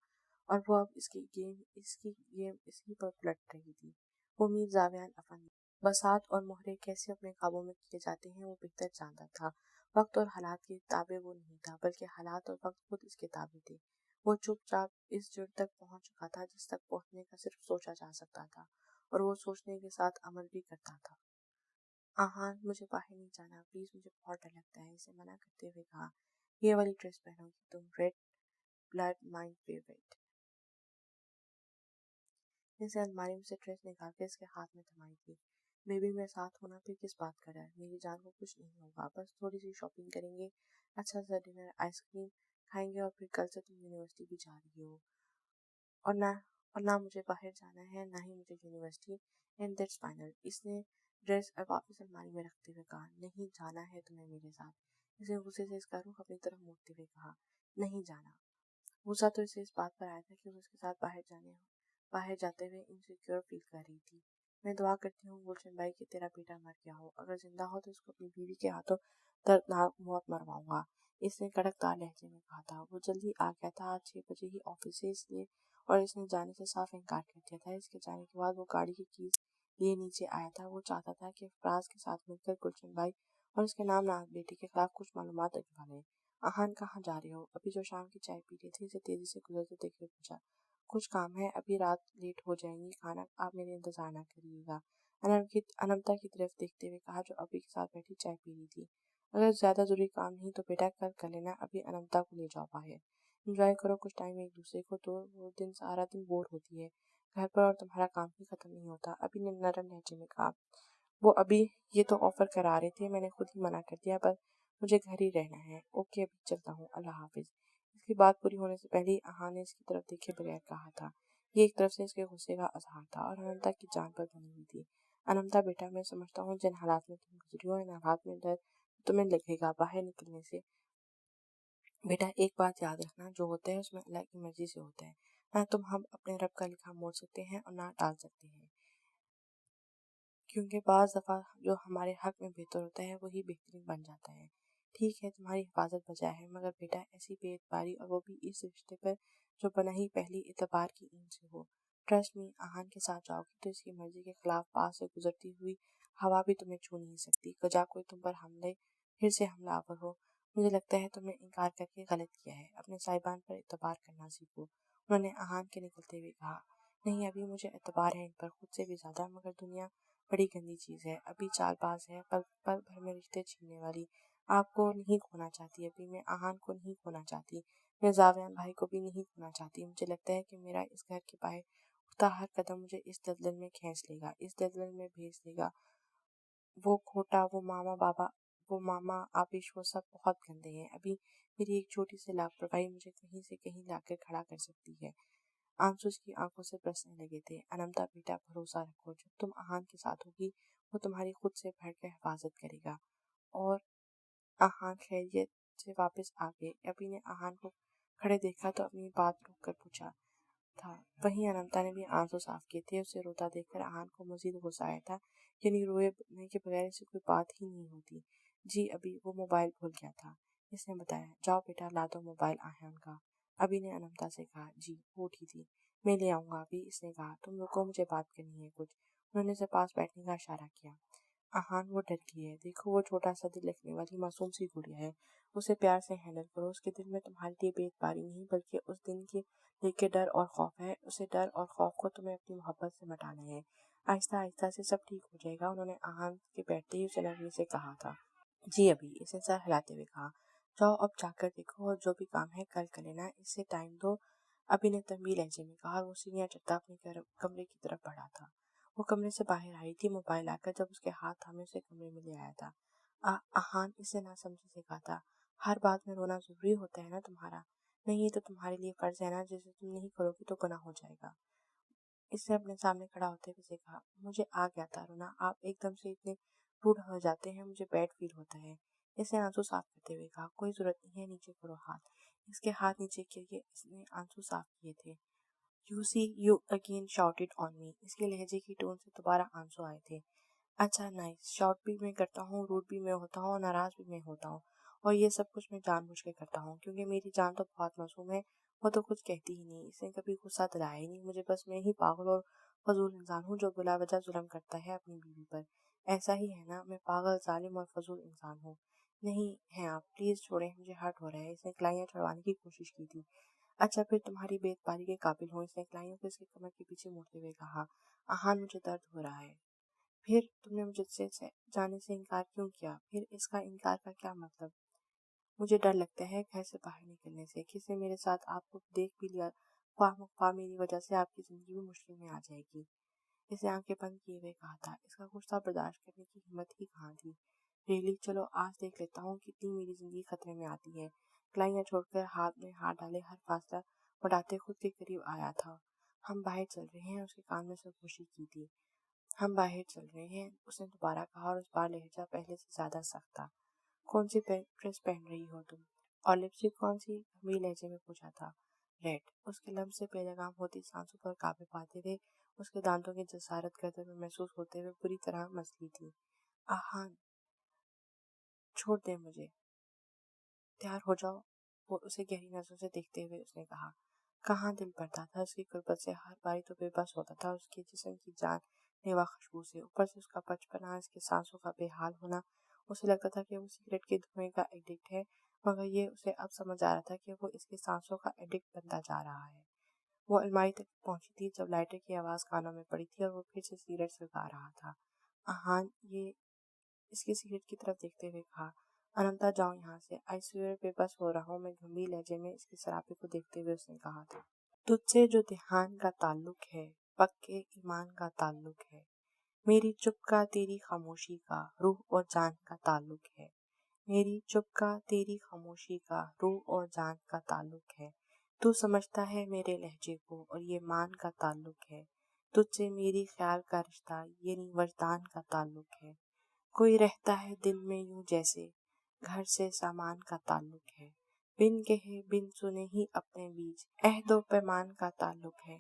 اور وہ اب اس کی گیم اسی پر پلٹ رہی تھی۔ وہ میر زاویان افندی بساط اور مہرے کیسے اپنے قابو میں کیے جاتے ہیں وہ بہتر جانتا تھا۔ وقت اور حالات کے تابع وہ نہیں تھا، بلکہ حالات اور وقت خود اس کے تابع تھے۔ وہ چپ چاپ اس جڑ تک پہنچ چکا تھا جس تک پہنچنے کا صرف سوچا جا سکتا تھا، اور وہ سوچنے کے ساتھ عمل بھی کرتا تھا۔ آہان، مجھے باہر نہیں جانا پلیز، مجھے بہت ڈر لگتا ہے، اسے منع کرتے ہوئے کہا۔ یہ والی ڈریس پہنو گی تم، ریڈ بلڈ مائی فیوریٹ۔ اسے الماری میں سے ڈریس نکال کے اس کے ہاتھ میں تھمائی تھی۔ بیبی میں ساتھ ہونا پھر کس بات کا ڈر؟ میری جان کو کچھ نہیں ہوگا، بس تھوڑی سی شاپنگ کریں گے، اچھا سا ڈنر، آئس کریم کھائیں گے، اور پھر کل سے تم یونیورسٹی بھی جا رہی ہو، اور نہ مجھے باہر جانا ہے نہ ہی مجھے یونیورسٹی، اینڈ دیٹس فائنل۔ اس نے ڈریس واپس الماری میں رکھتے ہوئے کہا۔ نہیں جانا ہے تمہیں میرے ساتھ، اس نے غصے سے اس کا رخ اپنی طرف موڑتے ہوئے کہا۔ نہیں جانا۔ غصہ تو اسے اس بات پر آیا تھا کہ وہ اس کے ساتھ باہر جاتے ہوئے انسیکیور فیل کر رہی تھی۔ میں دعا کرتی ہوں گلشن بائی کہ تیرا بیٹا مر گیا ہو، اگر زندہ ہو تو اس کو اپنی بیوی کے ہاتھوں دردناک موت مرواؤں گا، اس نے کڑک دار لہجے میں کہا تھا۔ وہ جلدی آ گیا تھا آج 6 بجے ہی آفس سے، اس لیے اور اس نے جانے سے صاف انکار کر دیا تھا۔ اس کے جانے کے بعد وہ گاڑی کی کیز لیے نیچے آیا تھا۔ وہ چاہتا تھا کہ فراز کے ساتھ مل کر گلشن بائی اور اس کے نام نہاد بیٹے کے خلاف کچھ معلومات اگوا لے۔ آہان، کہاں جا رہے ہو؟ ابھی جو شام کی چائے پی رہی تھی، اسے تیزی سے گزرتے دیکھ کر پوچھا۔ کچھ کام ہے، ابھی رات لیٹ ہو جائیں گی، کھانا آپ میرے انتظار نہ کریے گا، انمتا کی طرف دیکھتے ہوئے کہا جو ابھی کے ساتھ بیٹھی چائے پی رہی تھی۔ اگر زیادہ ضروری کام نہیں تو بیٹا کل کر لینا، ابھی انمتا کو لے جاؤ باہر، انجوائے کرو کچھ ٹائم ایک دوسرے کو، تو وہ سارا دن بور ہوتی ہے گھر پر اور تمہارا کام ہی ختم نہیں ہوتا، ابھی نے نرم لہجے میں کہا۔ وہ ابھی یہ تو آفر کرا رہے تھے، میں نے خود ہی منع کر دیا، پر مجھے گھر ہی رہنا ہے۔ اوکے، ابھی چلتا ہوں، اللہ حافظ۔ اس کی بات پوری ہونے سے پہلے ہی آہان نے اس کی طرف دیکھے بغیر کہا تھا۔ یہ ایک طرف سے اس کے غصے کا اظہار تھا اور انمتا کی جان پر بنی ہوئی تھی۔ انمتا بیٹا، میں سمجھتا ہوں جن حالات میں تم گزری ہو، ان حالات میں ڈر تمہیں لگے گا باہر نکلنے سے۔ بیٹا ایک بات یاد رکھنا، جو ہوتا ہے اس میں اللہ کی مرضی سے ہوتا ہے، نہ ہم اپنے رب کا لکھا موڑ سکتے ہیں اور نہ ٹال سکتے ہیں، کیونکہ بعض دفعہ جو ہمارے حق میں بہتر ہوتا ہے وہی بہترین بن جاتا ہے۔ ٹھیک ہے، تمہاری حفاظت بجا ہے، مگر بیٹا ایسی بے اعتباری، اور وہ بھی اس رشتے پر جو بنا ہی پہلی اعتبار کی اینٹ سے ہو۔ ٹرسٹ می، آہان کے ساتھ جاؤ گی تو اس کی مرضی کے خلاف پاس سے گزرتی ہوئی ہوا بھی تمہیں چھو نہیں سکتی، کجا کوئی تم پر پھر سے حملہ آور ہو۔ مجھے لگتا ہے تم نے انکار کر کے غلط کیا ہے، اپنے صاحبان پر اعتبار کرنا سیکھو، انہوں نے آہان کے نکلتے ہوئے کہا۔ نہیں، ابھی مجھے اعتبار ہے ان پر، خود سے بھی زیادہ، مگر دنیا بڑی گندی چیز ہے، ابھی چال باز ہے، پل بھر میں رشتے چھیننے والی۔ آپ کو نہیں کھونا چاہتی ابھی، میں آہان کو نہیں کھونا چاہتی، میں زاویان بھائی کو بھی نہیں کھونا چاہتی۔ مجھے لگتا ہے کہ میرا اس گھر کے باہر اٹھتا ہر قدم مجھے اس دلدل میں کھینچ لے گا، اس دلدل میں بھیج دے گا۔ وہ کھوٹا، وہ ماما آبش، وہ سب بہت گندے ہیں، ابھی میری ایک چھوٹی سی لاپرواہی مجھے کہیں سے کہیں لا کر کھڑا کر سکتی ہے۔ آنسو اس کی آنکھوں سے برسنے لگے تھے۔ انمتا بیٹا، بھروسہ رکھو، جب تم آہان کے ساتھ ہوگی وہ تمہاری خود سے بڑھ کر حفاظت کرے گا۔ اور آہان خیریت سے واپس آ گئے۔ ابھی نے آہان کو کھڑے دیکھا تو اپنی بات روک کر پوچھا تھا۔ وہیں انمتا نے بھی آنسو صاف کیے تھے۔ اسے روتا دیکھ کر آہان کو مزید غصہ آیا تھا، یعنی رونے کے بغیر اسے کوئی بات ہی نہیں ہوتی۔ جی ابھی وہ موبائل بھول گیا تھا، اس نے بتایا۔ جاؤ بیٹا، لا دو موبائل آہان کا۔ ابھی نے انمتا سے کہا۔ جی وہ اٹھی تھی۔ میں لے آؤں گا ابھی، اس نے کہا۔ تم رکو، مجھے بات کرنی ہے کچھ۔ انہوں نے اسے پاس بیٹھنے کا اشارہ کیا۔ آہان وہ ڈر گئی ہے، دیکھو وہ چھوٹا سا دل رکھنے والی معصوم سی گڑیا ہے، اسے پیار سے ہینڈل کرو۔ اس کے دل میں تمہارے لیے بے اعتباری نہیں بلکہ اس دن کے لے کے ڈر اور خوف ہے۔ اسے ڈر اور خوف کو تمہیں اپنی محبت سے مٹانا ہے، آہستہ آہستہ سے سب ٹھیک ہو جائے گا۔ انہوں نے آہان کے بیٹھتے ہی اسے نرمی سے کہا تھا۔ جی ابھی، اس نے سر ہلاتے ہوئے کہا۔ جاؤ اب جا کر دیکھو، اور جو بھی کام ہے کل کر لینا، اس سے ٹائم دو، ابھی نے تنبیہ لہجے میں کہا، اور وہ سینیاں چڑھتا اپنے کمرے کی طرف بڑھا تھا۔ وہ کمرے سے باہر آئی تھی، موبائل آ کر جب اس کے ہاتھ تھامے اسے کمرے میں لے آیا تھا۔ آہان اس سے ناسمجھی سے کہا تھا، ہر بات میں رونا ضروری ہوتا ہے نا تمہارا؟ نہیں، یہ تو تمہارے لیے فرض ہے نا، جسے تم نہیں کرو گی تو گناہ ہو جائے گا۔ اس نے اپنے سامنے کھڑا ہوتے ہوئے سے کہا۔ مجھے آ گیا تھا رونا، آپ ایک دم سے اتنے روڈ ہو جاتے ہیں، مجھے بیڈ فیل ہوتا ہے۔ اس نے آنسو صاف کرتے ہوئے کہا۔ کوئی ضرورت نہیں ہے، نیچے کرو ہاتھ۔ اس کے ہاتھ نیچے کیے، اس نے آنسو صاف کیے تھے۔ You see, you again shouted on me۔ اس کے لہجے کی ٹون سے دوبارہ آنسو آئے تھے۔ اچھا نائس، شاؤٹ بھی میں کرتا ہوں، روڈ بھی میں ہوتا ہوں، اور ناراض بھی میں ہوتا ہوں، اور یہ سب کچھ میں جان بوجھ کے کرتا ہوں، کیونکہ میری جان تو بہت معصوم ہے، وہ تو کچھ کہتی ہی نہیں، اس نے کبھی غصہ دلایا ہی نہیں مجھے، بس میں ہی پاگل اور فضول انسان ہوں جو بلا وجہ ظلم کرتا ہے اپنی بیوی پر۔ ایسا ہی ہے نا، میں پاگل، ظالم اور فضول انسان ہوں۔ نہیں ہیں آپ، پلیز چھوڑیں، مجھے ہرٹ ہو رہا ہے۔ اس نے کلائیاں چڑھوانے کی کوشش کی تھی۔ اچھا پھر تمہاری بے اعتباری کے قابل ہوں، اس نے کلائیوں کو اس کے کمر کے پیچھے موڑتے ہوئے کہا۔ آہان مجھے درد ہو رہا ہے۔ پھر تم نے مجھ سے جانے سے انکار کیوں کیا؟ پھر اس کا انکار کا کیا مطلب؟ مجھے ڈر لگتا ہے گھر سے باہر نکلنے سے، کسی نے میرے ساتھ آپ کو دیکھ بھی لیا، خواہ مخواہ میری وجہ سے آپ کی زندگی بھی مشکل میں آ جائے گی۔ اس نے آنکھیں بند کیے ہوئے کہا تھا۔ اس کا غصہ برداشت کرنے کی ہمت ہی کہاں تھی۔ ریلی، چلو آج دیکھ لیتا ہوں کتنی میری زندگی خطرے میں آتی ہے۔ کلائیاں چھوڑ کر ہاتھ میں ہاتھ ڈالے ہر فاصلہ بڑھاتے خود کے قریب آیا تھا۔ ہم باہر چل رہے ہیں، اس کے کان میں سرگوشی کی تھی۔ ہم باہر چل رہے ہیں، اس نے دوبارہ کہا، اور اس بار لہجہ پہلے سے زیادہ سخت تھا۔ کون سی ڈریس پہن رہی ہو تم؟ اور لپسٹک کون سی؟ گمبھیر لہجے میں پوچھا تھا۔ ریڈ۔ اس کے لب سے بے لگام ہوتی سانسوں پر قابو پاتے ہوئے، اس کے دانتوں کی جسارت کرتے ہوئے محسوس ہوتے ہوئے بری طرح مسلی تھی۔ آہان چھوڑ دے مجھے، تیار ہو جاؤ، وہ اسے گہری نظروں سے دیکھتے ہوئے اس نے کہا۔ کہاں دل بھرتا تھا اس کی قربت سے، ہر باری تو بے بس ہوتا تھا اس کے جسم کی جان لیوا خوشبو سے، اوپر سے اس کا بچپنا، اس کے سانسوں کا بے حال ہونا۔ اسے لگتا تھا کہ وہ سگریٹ کے دھوئیں کا ایڈکٹ ہے، مگر یہ اسے اب سمجھ آ رہا تھا کہ وہ اس کے سانسوں کا ایڈکٹ بنتا جا رہا ہے۔ وہ الماری تک پہنچی تھی جب لائٹر کی آواز کانوں میں پڑی تھی اور وہ پھر سے سگریٹ سلگا رہا تھا۔ آہان، یہ اس کی سگریٹ کی طرف دیکھتے ہوئے کہا۔ انمتا جاؤ یہاں سے، آئی سویئر بے بس ہو رہا ہوں میں، گمبھیر لہجے میں اس کے سراپے کو دیکھتے ہوئے اس نے کہا تھا۔ تجھ سے جو دھیان کا تعلق ہے، پکے ایمان کا تعلق ہے، میری چپ کا تیری خاموشی کا روح اور جان کا تعلق ہے، میری چپ کا تیری خاموشی کا روح اور جان کا تعلق ہے، تو سمجھتا ہے میرے لہجے کو، اور یہ مان کا تعلق ہے، تجھ سے میری خیال کا رشتہ یعنی وجدان کا تعلق ہے، کوئی رہتا ہے دل میں یوں جیسے گھر سے سامان کا تعلق ہے، بن کہے بن سنے ہی اپنے بیچ عہد و پیمان کا تعلق ہے۔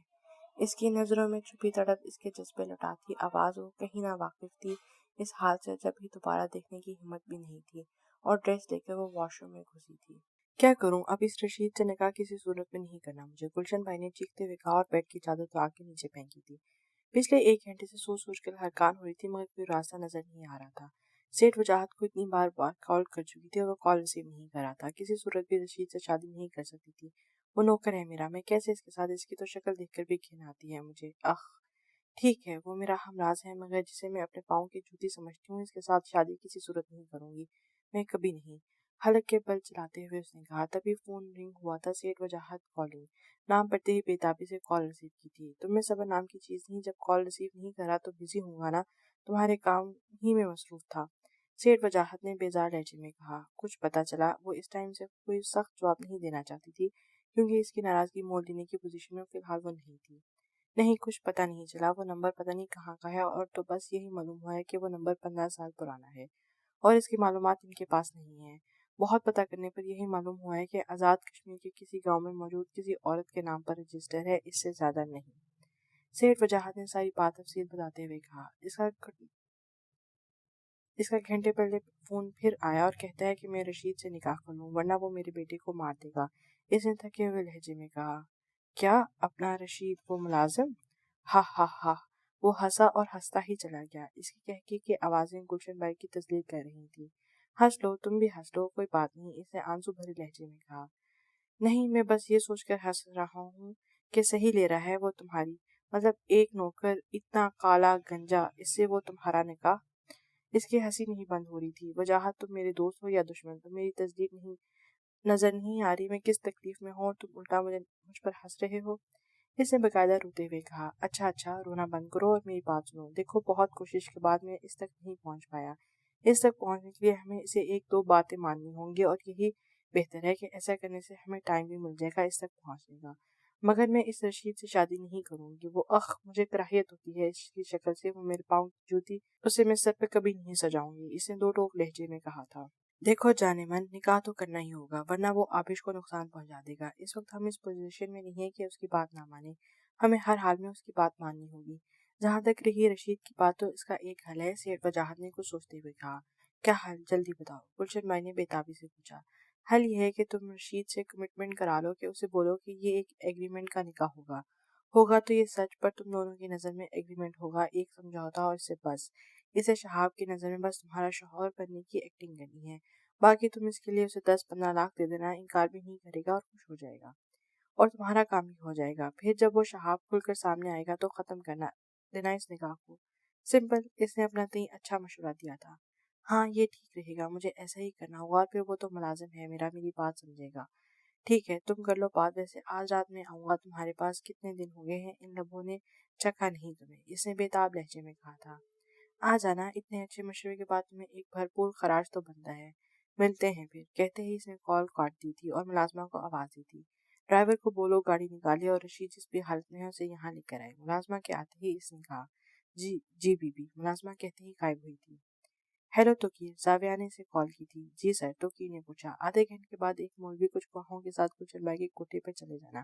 اس کی نظروں میں چھپی تڑپ اس کے جذبے لٹاتی، آواز وہ کہیں نہ واقف تھی اس حال سے جب ہی دوبارہ دیکھنے کی ہمت بھی نہیں تھی، اور ڈریس لے کر وہ واش روم میں گھسی تھی۔ کیا کروں، اب اس رشید سے نکاح کسی صورت میں نہیں کرنا مجھے، گلشن بھائی نے چیختے ہوئے کہا، اور بیڈ کی چادر تو آگ کے نیچے پھینکی تھی۔ پچھلے ایک گھنٹے سے سوچ سوچ کر ہرکان ہو رہی تھی، مگر کوئی راستہ نظر نہیں آ رہا تھا۔ سیٹھ وجاہت کو اتنی بار کال کر چکی تھی اور وہ کال ریسیو نہیں کر رہا تھا، کسی صورت بھی رشید سے شادی نہیں کر سکتی تھی، وہ نوکر ہے میرا، میں کیسے اس کے ساتھ، اس کی تو شکل دیکھ کر بھی گھن آتی ہے مجھے۔ ٹھیک ہے وہ میرا ہمراز ہے، مگر جسے میں اپنے پاؤں کی جوتی سمجھتی ہوں، اس کے ساتھ شادی کسی صورت نہیں کروں گی، میں کبھی نہیں۔ حلق کے بل چلاتے ہوئے اس نے کہا۔ تبھی فون رنگ ہوا تھا، سیٹھ وجاہت کالنگ، نام پڑھتے ہی بےتابی سے کال ریسیو کی تھی۔ تم میں صبر نام کی چیز نہیں، جب کال ریسیو نہیں کرا تو بزی ہوں گا نا، تمہارے کام ہی میں مصروف تھا، سیٹھ وجاہت نے بیزار لہجے میں کہا۔ کچھ پتا چلا؟ وہ اس ٹائم سے کوئی سخت جواب نہیں دینا چاہتی تھی، کیونکہ اس کی ناراضگی مول دینے کی پوزیشن میں فی الحال وہ نہیں تھی۔ نہیں، کچھ پتہ نہیں چلا، وہ نمبر پتہ نہیں کہاں کا ہے، اور تو بس یہی معلوم ہوا ہے کہ وہ نمبر 15 سال پرانا ہے، اور اس کی معلومات ان کے پاس نہیں ہیں۔ بہت پتہ کرنے پر یہی معلوم ہوا ہے کہ آزاد کشمیر کے کسی گاؤں میں موجود کسی عورت کے نام پر رجسٹر ہے، اس سے زیادہ نہیں۔ سیٹھ وجاہت نے ساری بات تفصیل بتاتے ہوئے کہا۔ اس کا گھنٹے پہلے فون پھر آیا اور کہتا ہے کہ میں رشید سے نکاح کر لوں، ورنہ وہ میرے بیٹے کو مار دے گا، اس نے تھکے ہوئے لہجے میں کہا۔ کیا اپنا رشید وہ ملازم؟ ہا ہا ہا۔ وہ ہنسا اور ہنستا ہی چلا گیا۔ اس کی کہکی کی آوازیں گلشن بائی کی تسلیل کر رہی تھی۔ ہنس لو، تم بھی ہنس لو، کوئی بات نہیں، اس نے آنسو بھرے لہجے میں کہا۔ نہیں، میں بس یہ سوچ کر ہنس رہا ہوں کہ صحیح لے رہا ہے وہ تمہاری، مطلب ایک نوکر اتنا کالا گنجا، اس سے وہ تمہارا نکاح۔ اس کی ہنسی نہیں بند ہو رہی تھی۔ وجاہت تم میرے دوست ہو یا دشمن، تم میری تصدیق نہیں نظر نہیں آ رہی میں کس تکلیف میں ہوں اور تم الٹا مجھ پر ہنس رہے ہو۔ اس نے باقاعدہ روتے ہوئے کہا۔ اچھا رونا بند کرو اور میری بات سنو۔ دیکھو بہت کوشش کے بعد میں اس تک نہیں پہنچ پایا۔ اس تک پہنچنے کے لیے ہمیں اسے ایک دو باتیں ماننی ہوں گی اور یہی بہتر ہے کہ ایسا کرنے سے ہمیں ٹائم بھی مل جائے گا اس تک پہنچنے کا۔ مگر میں اس رشید سے شادی نہیں کروں گی۔ وہ مجھے کراہیت ہوتی ہے اس کی شکل سے، وہ میرے پاؤں کی جوتی، اسے میں سر پہ کبھی نہیں سجاؤں گی، اس نے دو ٹوک لہجے میں کہا تھا۔ دیکھو جانے من، نکاح تو کرنا ہی ہوگا ورنہ وہ آبش کو نقصان پہنچا دے گا۔ اس وقت ہم اس پوزیشن میں نہیں ہیں کہ اس کی بات نہ مانیں، ہمیں ہر حال میں اس کی بات ماننی ہوگی۔ جہاں تک رہی رشید کی بات تو اس کا ایک حل ہے، سیٹھ وجاہت نے کچھ سوچتے ہوئے کہا۔ کیا حل؟ جلدی بتاؤ، گلشن بائی نے بےتابی سے پوچھا۔ حل یہ ہے کہ تم رشید سے کمٹمنٹ کرا لو، کہ اسے بولو کہ یہ ایک ایگریمنٹ کا نکاح ہوگا تو یہ سچ پر تم دونوں کی نظر میں ایگریمنٹ ہوگا، ایک سمجھوتا اور اس سے بس۔ اسے شہاب کی نظر میں بس تمہارا شوہر بننے کی ایکٹنگ کرنی ہے، باقی تم اس کے لیے اسے 10-15 لاکھ دے دینا، انکار بھی نہیں کرے گا اور خوش ہو جائے گا اور تمہارا کام بھی ہو جائے گا۔ پھر جب وہ شہاب کھل کر سامنے آئے گا تو ختم کرنا دینا اس نکاح کو، سمپل۔ اس نے اپنا تئیں اچھا مشورہ دیا تھا۔ ہاں یہ ٹھیک رہے گا، مجھے ایسا ہی کرنا ہوگا اور پھر وہ تو ملازم ہے میرا، میری بات سمجھے گا۔ ٹھیک ہے تم کر لو بات، ویسے آج رات میں آؤں گا تمہارے پاس، کتنے دن ہو گئے ہیں ان لبوں نے چکھا نہیں تمہیں، اس نے بےتاب لہجے میں کہا تھا۔ آ جانا، اتنے اچھے مشورے کے بعد تمہیں ایک بھرپور خراج تو بنتا ہے، ملتے ہیں پھر۔ کہتے ہی اس نے کال کاٹ دی تھی اور ملازمہ کو آواز دی تھی ڈرائیور کو بولو گاڑی نکالے اور رشید جس بھی حالت میں ہے اسے یہاں لے کر آئے۔ ملازمہ کے آتے ہی اس نے کہا جی بی بی۔ ملازمہ کہتے ہی غائب ہوئی تھی۔ ہیلو توقیر، زاویہ نے اسے کال کی تھی۔ جی سر، توقیر نے پوچھا۔ آدھے گھنٹے کے بعد ایک مولوی کچھ گواہوں کے ساتھ گلشن بائی کے کوٹھے پر چلے جانا،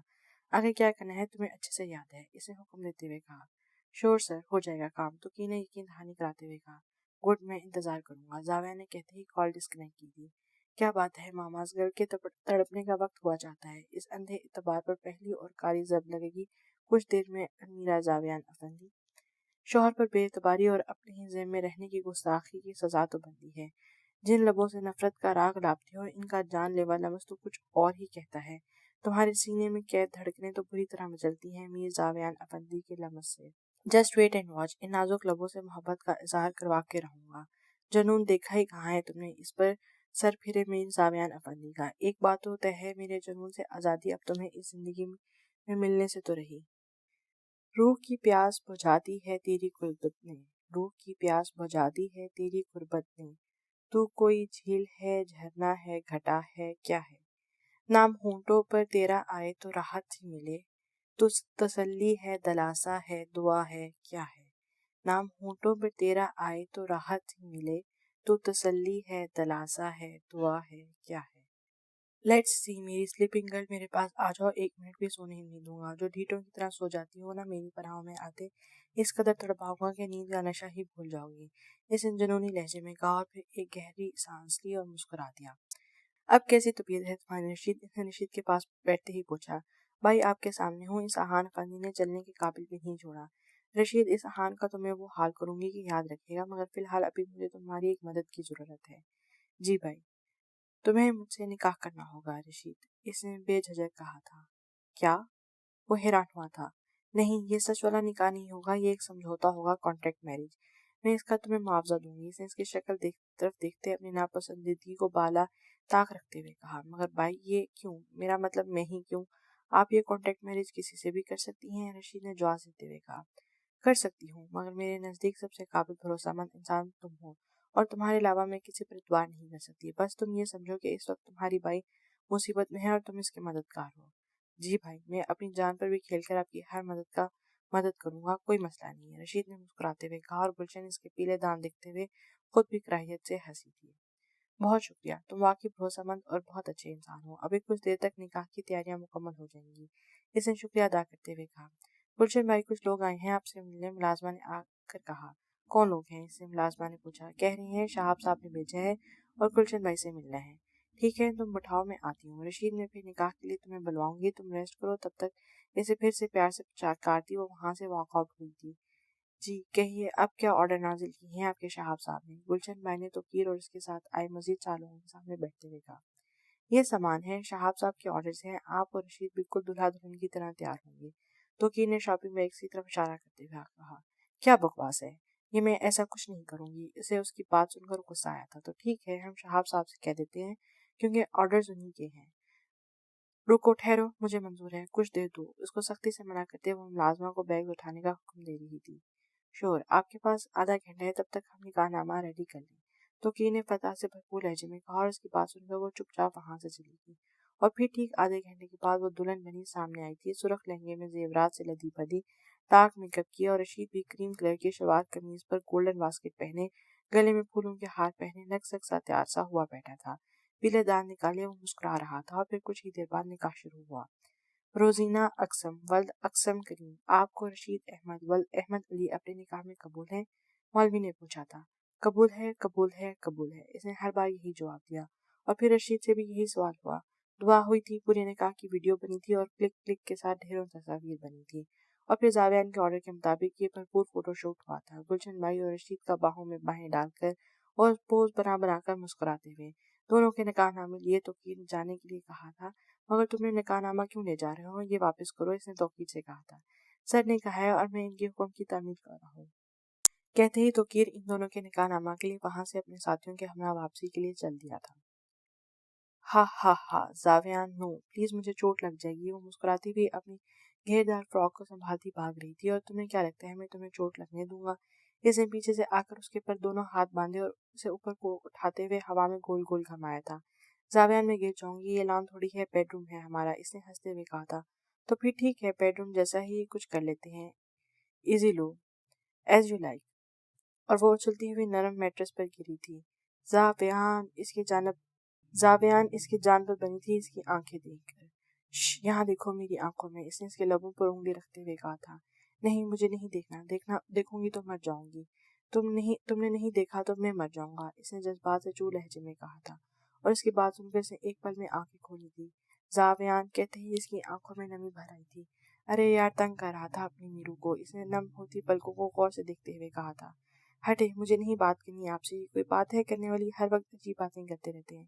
آگے کیا کرنا ہے تمہیں اچھے سے یاد ہے، اس نے حکم دیتے ہوئے کہا۔ شور سر، ہو جائے گا کام، توقیر نے یقین دہانی کراتے ہوئے کہا۔ گڈ، میں انتظار کروں گا، زاویہ نے کہتے ہی کال ڈسکنیکٹ کی تھی۔ کیا بات ہے ماماز گل کے تڑپنے کا وقت ہوا چاہتا ہے، اس اندھے اعتبار پر پہلی اور کاری ضرب لگے گی کچھ دیر میں المیرا زاویان افندی۔ شوہر پر بے اعتباری اور اپنے ہی ذمے میں رہنے کی گستاخی کی سزا تو بنتی ہے۔ جن لبوں سے نفرت کا راگ لاپتے ہو، ان کا جان لیوا لفظ تو کچھ اور ہی کہتا ہے۔ تمہارے سینے میں قید دھڑکنیں تو بری طرح مچلتی ہیں میر زاویان افندی کے لفظ سے۔ جسٹ ویٹ اینڈ واچ، ان نازک لبوں سے محبت کا اظہار کروا کے رہوں گا۔ جنون دیکھا ہی کہاں ہے تم نے، اس پر سر پھرے میر زاویان افندی کا۔ ایک بات تو طے ہے، میرے جنون سے آزادی اب تمہیں اس زندگی میں ملنے سے تو رہی۔ روح کی پیاس بجھاتی ہے تیری قربت نے، روح کی پیاس بجھاتی ہے تیری قربت نے، تو کوئی جھیل ہے، جھرنا ہے، گھٹا ہے، کیا ہے؟ نام ہونٹوں پر تیرا آئے تو راحت سی ملے، تو تسلی ہے، دلاسا ہے، دعا ہے، کیا ہے؟ نام ہونٹوں پر تیرا آئے تو راحت سی ملے، تو تسلی ہے، دلاسا ہے، دعا ہے، کیا ہے؟ لیٹس سی، میری سلیپنگ گرل، میرے پاس آ جاؤ، ایک منٹ بھی سونے نہیں دوں گا۔ جو ڈھیٹوں کی طرح سو جاتی ہو نا میری پناہوں میں آتے، اس قدر تڑپاؤں گا کہ نیند کا نشہ ہی بھول جاؤ گی، اس نے جنونی لہجے میں کہا اور پھر ایک گہری سانس لی اور مسکرا دیا۔ اب کیسی طبیعت ہے تمہاری رشید؟ اس نے رشید کے پاس بیٹھتے ہی پوچھا۔ بھائی آپ کے سامنے ہوں، اس احان افندی نے چلنے کے قابل بھی نہیں چھوڑا۔ رشید، اس احان کا تو میں وہ حال کروں گی کہ یاد رکھے گا، مگر فی الحال ابھی مجھے تمہاری ایک مدد کی ضرورت ہے۔ جی بھائی۔ تمہیں مجھ سے نکاح کرنا ہوگا رشید، اس نے بے جھجک کہا تھا۔ کیا؟ وہ حیران ہوا تھا۔ نہیں، یہ سچ والا نکاح نہیں ہوگا، یہ ایک سمجھوتا ہوگا، کانٹریکٹ میرج۔ میں اس کا تمہیں معاوضہ دوں گی، اس نے اس کی شکل طرف دیکھتے اپنی ناپسندیدگی کو بالا طاق رکھتے ہوئے کہا۔ مگر بھائی یہ کیوں؟ میرا مطلب میں ہی کیوں؟ آپ یہ کانٹریکٹ میرج کسی سے بھی کر سکتی ہیں، رشید نے جواز دیتے ہوئے کہا۔ کر سکتی ہوں، مگر میرے نزدیک سب سے قابل بھروسہ مند انسان تم ہو اور تمہارے علاوہ میں کسی پر اعتبار نہیں کر سکتی۔ بس تم یہ سمجھو کہ اس وقت تمہاری بائی مصیبت میں ہے اور تم اس کے مددگار ہو۔ جی بھائی، میں اپنی جان پر بھی کھیل کر آپ کی ہر مدد کروں گا، کوئی مسئلہ نہیں ہے، رشید نے مسکراتے ہوئے کہا اور گلشن اس کے پیلے دان دیکھتے ہوئے خود بھی کراہیت سے ہنسی تھی۔ بہت شکریہ، تم واقعی بھروسہ مند اور بہت اچھے انسان ہو، ابھی کچھ دیر تک نکاح کی تیاریاں مکمل ہو جائیں گی، اس نے شکریہ ادا کرتے ہوئے کہا۔ گلشن بھائی کچھ لوگ آئے ہیں آپ سے ملنے، ملازمہ نے آ کر کہا۔ کون لوگ ہیں؟ اس سے ملازمہ نے پوچھا۔ کہہ رہے ہیں شہاب صاحب نے بھیجا ہے اور گلشن بھائی سے ملنا ہے۔ ٹھیک ہے تم بٹھاؤ میں آتی ہوں. رشید میں پھر نکاح کے لیے تمہیں بلواؤں گی, تم ریسٹ کرو. تب تک اسے پھر سے پیار سے کارتی وہ وہاں سے واک آؤٹ ہوئی تھی. جی کہیے اب کیا آرڈر نازل کی ہیں آپ کے شہاب صاحب نے؟ گلشن بھائی نے توقیر اور اس کے ساتھ آئے مزید 4 لوگوں کے سامنے بیٹھتے ہوئے کہا. یہ سامان ہے, شہاب صاحب کے آرڈرز ہیں, آپ اور رشید بالکل دلہا دلہن کی طرح تیار ہوں گے. توقیر نے شاپنگ بیگ کی طرف اشارہ کرتے ہوئے کہا. کیا بکواس ہے, یہ میں ایسا کچھ نہیں کروں گی. اسے اس کی بات سن کر غصہ آیا تھا. تو ٹھیک ہے ہم شہاب صاحب سے کہہ دیتے ہیں کیونکہ آرڈرز انہی کے ہیں. رکو ٹھہرو, مجھے منظور ہے, کچھ دیر دو. اس کو سختی سے منع کرتے وہ ملازمہ کو بیگ اٹھانے کا حکم دے رہی تھی. شور, آپ کے پاس آدھا گھنٹہ ہے, تب تک ہم نکاح نامہ ریڈی کر لیں. توقیر نے فتح سے بھرپور لہجے میں کہا اور اس کی بات سن کر وہ چپ چاپ وہاں سے چلی گئی. اور پھر ٹھیک آدھے گھنٹے کے بعد وہ دلہن بنی سامنے آئی تھی. سرخ لہنگے میں زیورات سے لدی پدی, تاک میک اپ کیا, اور رشید بھی کریم کلر کی شلوار قمیض پر گولڈن واسکٹ پہنے, گلے میں پھولوں کے ہار پہنے لگ سک سا تیار سا ہوا بیٹھا تھا. پیلے دان نکالے وہ مسکرا رہا تھا. اور پھر کچھ ہی دیر بعد نکاح شروع ہوا. روزینہ اقسم ولد اقسم کریم, آپ کو رشید احمد ولد احمد علی اپنے نکاح میں قبول ہیں؟ مولوی نے پوچھا تھا. قبول ہے قبول ہے قبول ہے, اس نے ہر بار یہی جواب دیا. اور پھر رشید سے بھی یہی سوال ہوا. دعا ہوئی تھی, پورے نکاح کی ویڈیو بنی تھی اور کلک کلک کے ساتھ ڈھیروں تصاویر بنی تھی. اور پھر زاویان کے آرڈر کے مطابق یہ بھرپور فوٹو شوٹ ہوا تھا. گلشن بھائی اور رشید کا باہوں میں باہیں ڈال کر اور پوز بنا بنا کر مسکراتے ہوئے. دونوں کے نکاح نامے لیے توقیر نے جانے کے لیے کہا تھا. مگر تم نے نکاح نامہ کیوں لے جا رہے ہو, یہ واپس کرو, اس نے توقیر سے کہا تھا. سر نے کہا ہے اور میں ان کے حکم کی تعمیل کر رہا ہوں. کہتے ہی توقیر ان دونوں کے نکاح نامہ کے لیے وہاں سے اپنے ساتھیوں کے ہمراہ واپسی کے لیے چل دیا تھا. ہا ہا ہا, زاویان نو پلیز, مجھے چوٹ لگ جائے گی. وہ مسکراتی بھی اپنی گھیردار فراک کو سنبھالتی بھاگ رہی تھی. اور تمہیں کیا لگتا ہے میں تمہیں چوٹ لگنے دوں گا؟ اس نے پیچھے سے آ کر اس کے پر دونوں ہاتھ باندھے اور اسے اوپر کو اٹھاتے ہوئے ہوا میں گول گول گھمایا تھا. زاویان میں گر جاؤں گی, یہ لان تھوڑی ہے, بیڈ روم ہے ہمارا, اس نے ہنستے ہوئے کہا تھا. تو پھر ٹھیک ہے, بیڈ روم جیسا ہی کچھ کر لیتے ہیں, ایزی لو, ایز یو لائک. اور وہ اچھلتی ہوئی نرم میٹرس پر گری تھی. زاویان اس کی جان پر بنی تھی اس کی آنکھیں دیکھ کر. یہاں دیکھو میری آنکھوں میں, اس نے اس کے لبوں پر انگلی رکھتے ہوئے کہا تھا. نہیں, مجھے نہیں دیکھنا دیکھوں گی تو مر جاؤں گی. تم نے نہیں دیکھا تو میں مر جاؤں گا, اس نے جذبات سے چو لہجے میں کہا تھا. اور اس کی بات سن کر اس نے ایک پل میں آنکھیں کھولی تھی. زاویان کہتے ہی اس کی آنکھوں میں نمی بھر آئی تھی. ارے یار, تنگ کر رہا تھا اپنی میرو کو, اس نے نم ہوتی پلکوں کو غور سے دیکھتے ہوئے کہا تھا. ہٹے, مجھے نہیں بات کرنی آپ سے. کوئی بات ہے کرنے والی, ہر وقت عجیب باتیں کرتے رہتے ہیں.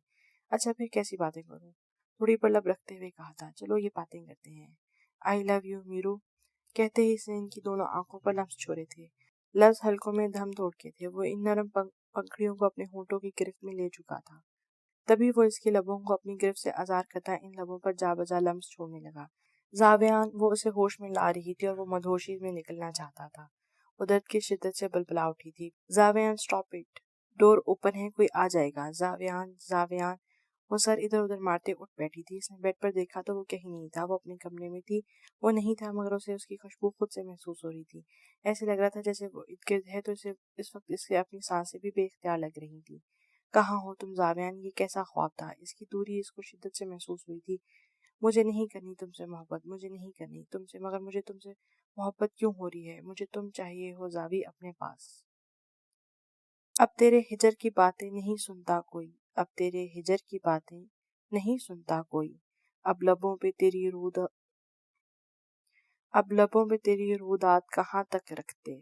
اچھا پھر کیسی باتیں کروں؟ تھوڑی پر لب رکھتے ہوئے کہا تھا. چلو یہ باتیں کرتے ہیں. آئی لو یو میرو. کہتے ہی اس نے ان کی دونوں آنکھوں پر لمس چھوڑے تھے. لفظ حلقوں میں دھم توڑ کے تھے. وہ ان نرم پنکھڑیوں کو اپنے ہونٹوں کی گرفت میں لے چکا تھا. تبھی وہ اس کے لبوں کو اپنی گرفت سے آزار کرتا ان لبوں پر جا بجا لمس چھوڑنے لگا. زاویان, وہ اسے ہوش میں لا رہی تھی اور وہ مدہوشی میں نکلنا چاہتا تھا. وہ درد کی شدت سے بلبلا اٹھی تھی. زاویان اسٹاپ اٹ, ڈور اوپن ہے, کوئی آ جائے گا. زاویان. وہ سر ادھر ادھر مارتے اٹھ بیٹھی تھی. اس نے بیڈ پر دیکھا تو وہ کہیں نہیں تھا. وہ اپنے کمرے میں تھی. وہ نہیں تھا, مگر اسے اس کی خوشبو خود سے محسوس ہو رہی تھی. ایسے لگ رہا تھا جیسے وہ ارد گرد ہے تو اسے اس وقت اس کے اپنی سانسیں بھی بے اختیار لگ رہی تھی. کہاں ہو تم زاویان؟ یہ کیسا خواب تھا؟ اس کی دوری اس کو شدت سے محسوس ہوئی تھی. مجھے نہیں کرنی تم سے محبت, مجھے نہیں کرنی تم سے, مگر مجھے تم سے محبت کیوں ہو رہی ہے؟ مجھے تم چاہیے ہو زاوی اپنے پاس. اب تیرے ہجر کی باتیں نہیں سنتا کوئی, اب تیرے ہجر کی باتیں نہیں سنتا کوئی. اب لبوں پہ تیری رودات کہاں تک رکھتے.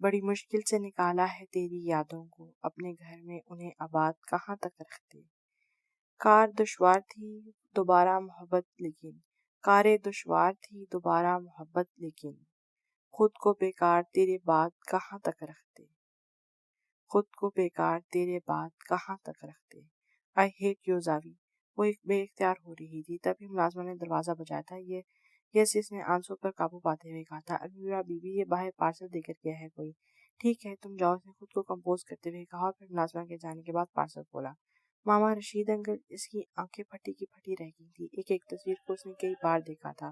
بڑی مشکل سے نکالا ہے تیری یادوں کو, اپنے گھر میں انہیں آباد کہاں تک رکھتے. کار دشوار تھی دوبارہ محبت لیکن خود کو بیکار تیرے بعد کہاں تک رکھتے. I hate you زاوی. وہ ایک بے اختیار ہو رہی تھی. تبھی ملازمہ نے دروازہ بجایا تھا. یس, اس نے آنسوں پر قابو پاتے ہوئے کہا تھا. المیرا بی بی, یہ باہر پارسل دے کر گیا ہے کوئی. ٹھیک ہے تم جاؤ, اس نے خود کو کمپوز کرتے ہوئے کہا. اور پھر ملازمہ کے جانے کے بعد پارسل کھولا. ماما رشید انکل. اس کی آنکھیں پھٹی کی پھٹی رہ گئی تھی. ایک ایک تصویر کو اس نے کئی بار دیکھا تھا.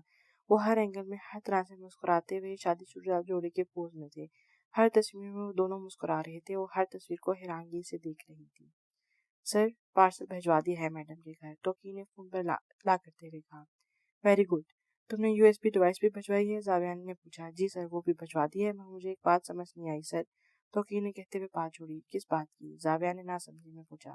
وہ ہر اینگل میں ہر طرح سے مسکراتے ہوئے شادی شدہ جوڑے کے پوز میں تھے. ہر تصویر میں وہ دونوں مسکرا رہے تھے. وہ ہر تصویر کو حیرانگی سے دیکھ رہی تھی. سر, پارسل بھجوا دیا ہے میڈم کے گھر, توقیر نے فون پر لا کرتے ہوئے کہا. Very good. تم نے USB ڈیوائس بھی بھجوائی ہے؟ زاویان نے پوچھا. جی سر, وہ بھی بھجوا دی ہے, مگر مجھے ایک بات سمجھ نہیں آئی سر, توقیر نے کہتے ہوئے بات چھوڑی. کس بات کی؟ زاویان نے ناسمجھی میں پوچھا.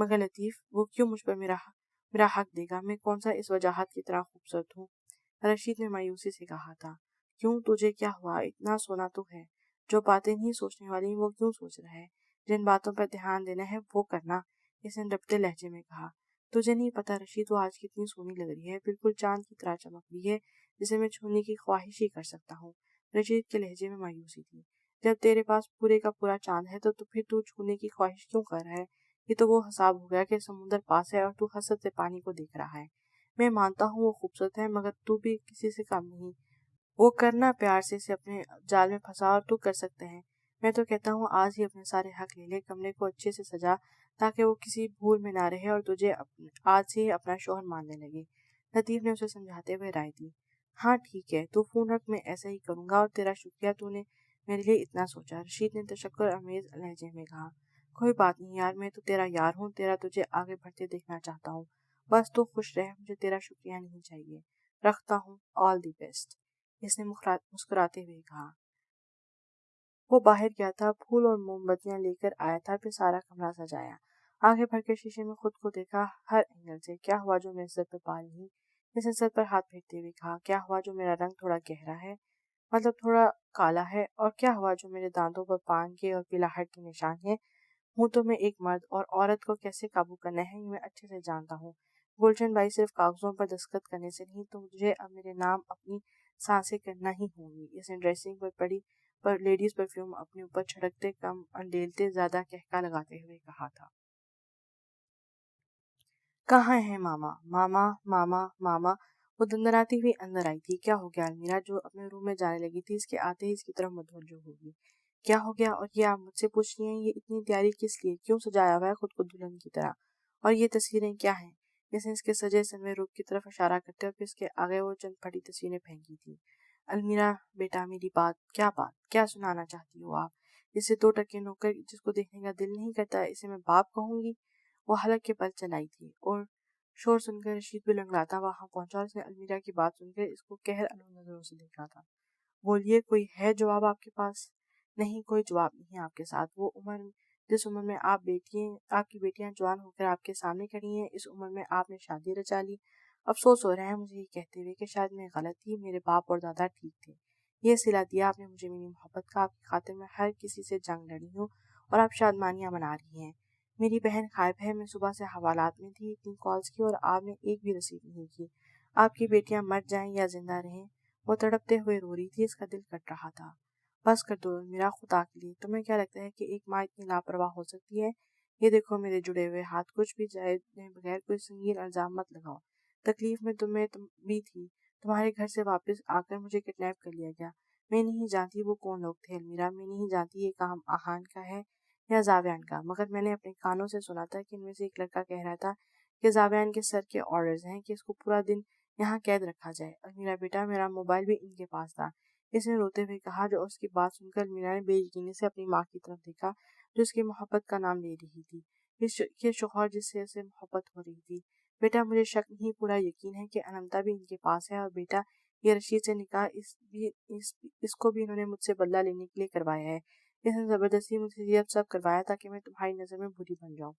مگر لطیف وہ کیوں مجھ پر میرا حق دے گا؟ میں کون سا اس وجاہت کی طرح خوبصورت ہوں؟ رشید نے مایوسی سے کہا تھا۔ کیوں تجھے کیا ہوا؟ اتنا سونا تو ہے، جو باتیں نہیں سوچنے والی وہ کیوں سوچ رہا ہے؟ جن باتوں پر دھیان دینا ہے وہ کرنا، اس نے ڈپٹے لہجے میں کہا۔ تجھے نہیں پتا رشید، وہ آج کتنی سونی لگ رہی ہے، بالکل چاند کی طرح چمک رہی ہے، جسے میں چھونے کی خواہش ہی کر سکتا ہوں۔ رشید کے لہجے میں مایوسی تھی۔ جب تیرے پاس پورے کا پورا چاند ہے تو پھر تو چھونے کی خواہش کیوں کر رہا ہے؟ یہ تو وہ حساب ہو گیا کہ سمندر پاس ہے اور تو حسرت سے پانی کو دیکھ رہا ہے۔ میں مانتا ہوں وہ خوبصورت ہے، مگر تو بھی کسی سے کم نہیں۔ وہ کرنا پیار سے اسے اپنے جال میں پھنسا اور تو کر سکتے ہیں۔ میں تو کہتا ہوں آج ہی اپنے سارے حق لے لے، کمرے کو اچھے سے سجا تاکہ وہ کسی بھول میں نہ رہے اور تجھے آج سے ہی اپنا شوہر ماننے لگے۔ لطیف نے اسے سمجھاتے ہوئے رائے دی۔ ہاں ٹھیک ہے، تو فون رکھ، میں ایسا ہی کروں گا، اور تیرا شکریہ، تو نے میرے لیے اتنا سوچا۔ رشید نے تشکر آمیز لہجے میں کہا۔ کوئی بات نہیں یار، میں تو تیرا یار ہوں، تیرا تجھے آگے بڑھتے دیکھنا چاہتا ہوں، بس تو خوش رہ، مجھے تیرا شکریہ نہیں چاہیے۔ رکھتا ہوں، آل دی بیسٹ، اس نے مسکراتے ہوئے کہا۔ وہ باہر گیا تھا، پھول اور موم بتیاں لے کر آیا تھا، پھر سارا کمرہ سجایا۔ آگے بڑھ کے شیشے میں خود کو دیکھا ہر اینگل سے۔ کیا ہوا جو میرے سر پہ بال نہیں؟ اس نے سر پر ہاتھ پھیرتے ہوئے کہا۔ کیا ہوا جو میرا رنگ تھوڑا گہرا ہے، مطلب تھوڑا کالا ہے؟ اور کیا ہوا جو میرے دانتوں پر پان کے اور پلاہٹ کے نشان ہیں؟ ہوں تو میں ایک مرد، اور عورت کو کیسے قابو کرنا ہے یہ میں اچھے سے جانتا ہوں۔ گلشن بائی صرف کاغذوں پر دستخط کرنے سے نہیں، تو مجھے اب میرے نام اپنی سانسیں کرنا ہی ہوں گی۔ اس نے ڈریسنگ پر پڑی پر لیڈیز پرفیوم اپنے اوپر چھڑکتے کم انڈیلتے زیادہ کہکا لگاتے ہوئے کہا تھا۔ کہاں ہیں ماما؟ ماما ماما ماما۔ وہ دندناتی ہوئی اندر آئی تھی۔ کیا ہو گیا المیرا، جو اپنے روم میں جانے لگی تھی، اس کے آتے ہی اس کی طرف متوجہ ہوگی۔ کیا ہو گیا؟ اور یہ آپ مجھ سے پوچھ رہی ہیں، یہ اتنی تیاری کس لیے؟ کیوں سجایا ہوا ہے خود کو دلہن کی طرح؟ اور یہ تصویریں کیا ہیں؟ اس نے اس کے سجے سنوے روپ کی طرف اشارہ کرتے اور پھر اس کے آگے وہ چند پھٹی تصویریں پھینکی تھی۔ المیرا بیٹا، میری بات کیا سنانا چاہتی ہو آپ؟ اسے 2 نوکر جس کو دیکھنے کا دل نہیں کرتا، اسے میں باپ کہوں گی؟ وہ حلق کے بل چلائی تھی، اور شور سن کر رشید بھی لنگڑاتا وہاں پہنچا، اور اس نے المیرا کی بات سن کر اس کو قہر آلود نظروں سے دیکھا تھا۔ بولیے، کوئی ہے جواب آپ کے پاس؟ نہیں، کوئی جواب نہیں ہے آپ کے ساتھ۔ وہ عمر جس عمر میں آپ کی بیٹیاں جوان ہو کر آپ کے سامنے کھڑی ہیں، اس عمر میں آپ نے شادی رچا لی۔ افسوس ہو رہا ہے مجھے یہ کہتے ہوئے کہ شاید میں غلط تھی، میرے باپ اور دادا ٹھیک تھے۔ یہ صلہ دیا آپ نے مجھے میری محبت کا، آپ کی خاطر میں ہر کسی سے جنگ لڑی ہوں، اور آپ شادمانیاں منا رہی ہیں۔ میری بہن غائب ہے، میں صبح سے حوالات میں تھی، اتنی کالز کی اور آپ نے ایک بھی رسیو نہیں کی۔ آپ کی بیٹیاں مر جائیں یا زندہ رہیں، وہ تڑپتے ہوئے رو رہی تھی، اس کا دل کٹ رہا تھا۔ بس کر دو میرا، خدا کے لیے، تمہیں کیا لگتا ہے کہ ایک ماں اتنی لاپرواہ ہو سکتی ہے؟ یہ دیکھو میرے جڑے ہوئے ہاتھ، کچھ بھی جائے بغیر کوئی سنگین الزام مت لگاؤ۔ تکلیف میں تم بھی تھی، تمہارے گھر سے واپس آ کر مجھے کڈنیپ کر لیا گیا۔ میں نہیں جانتی وہ کون لوگ تھے المیرا، میں نہیں جانتی یہ کام آہان کا ہے یا زاویان کا، مگر میں نے اپنے کانوں سے سنا تھا کہ ان میں سے ایک لڑکا کہہ رہا تھا کہ زاویان کے سر کے آرڈرز ہیں کہ اس کو پورا دن یہاں قید رکھا جائے۔ المیرا بیٹا، میرا موبائل بھی ان کے پاس تھا، اس نے روتے ہوئے کہا، جو اس کی بات سن کر المیرا نے بے یقینی سے اپنی ماں کی طرف دیکھا، جو اس کی محبت کا نام لے رہی تھی، یہ شوہر جس سے اسے محبت ہو رہی تھی۔ بیٹا، مجھے شک نہیں، پورا یقین ہے کہ اننتا بھی ان کے پاس ہے، اور بیٹا یہ رشید سے نکاح اس کو بھی انہوں نے مجھ سے بدلہ لینے کے لیے کروایا ہے۔ اس نے زبردستی مجھ سے یہ سب کروایا تاکہ میں تمہاری نظر میں بری بن جاؤں۔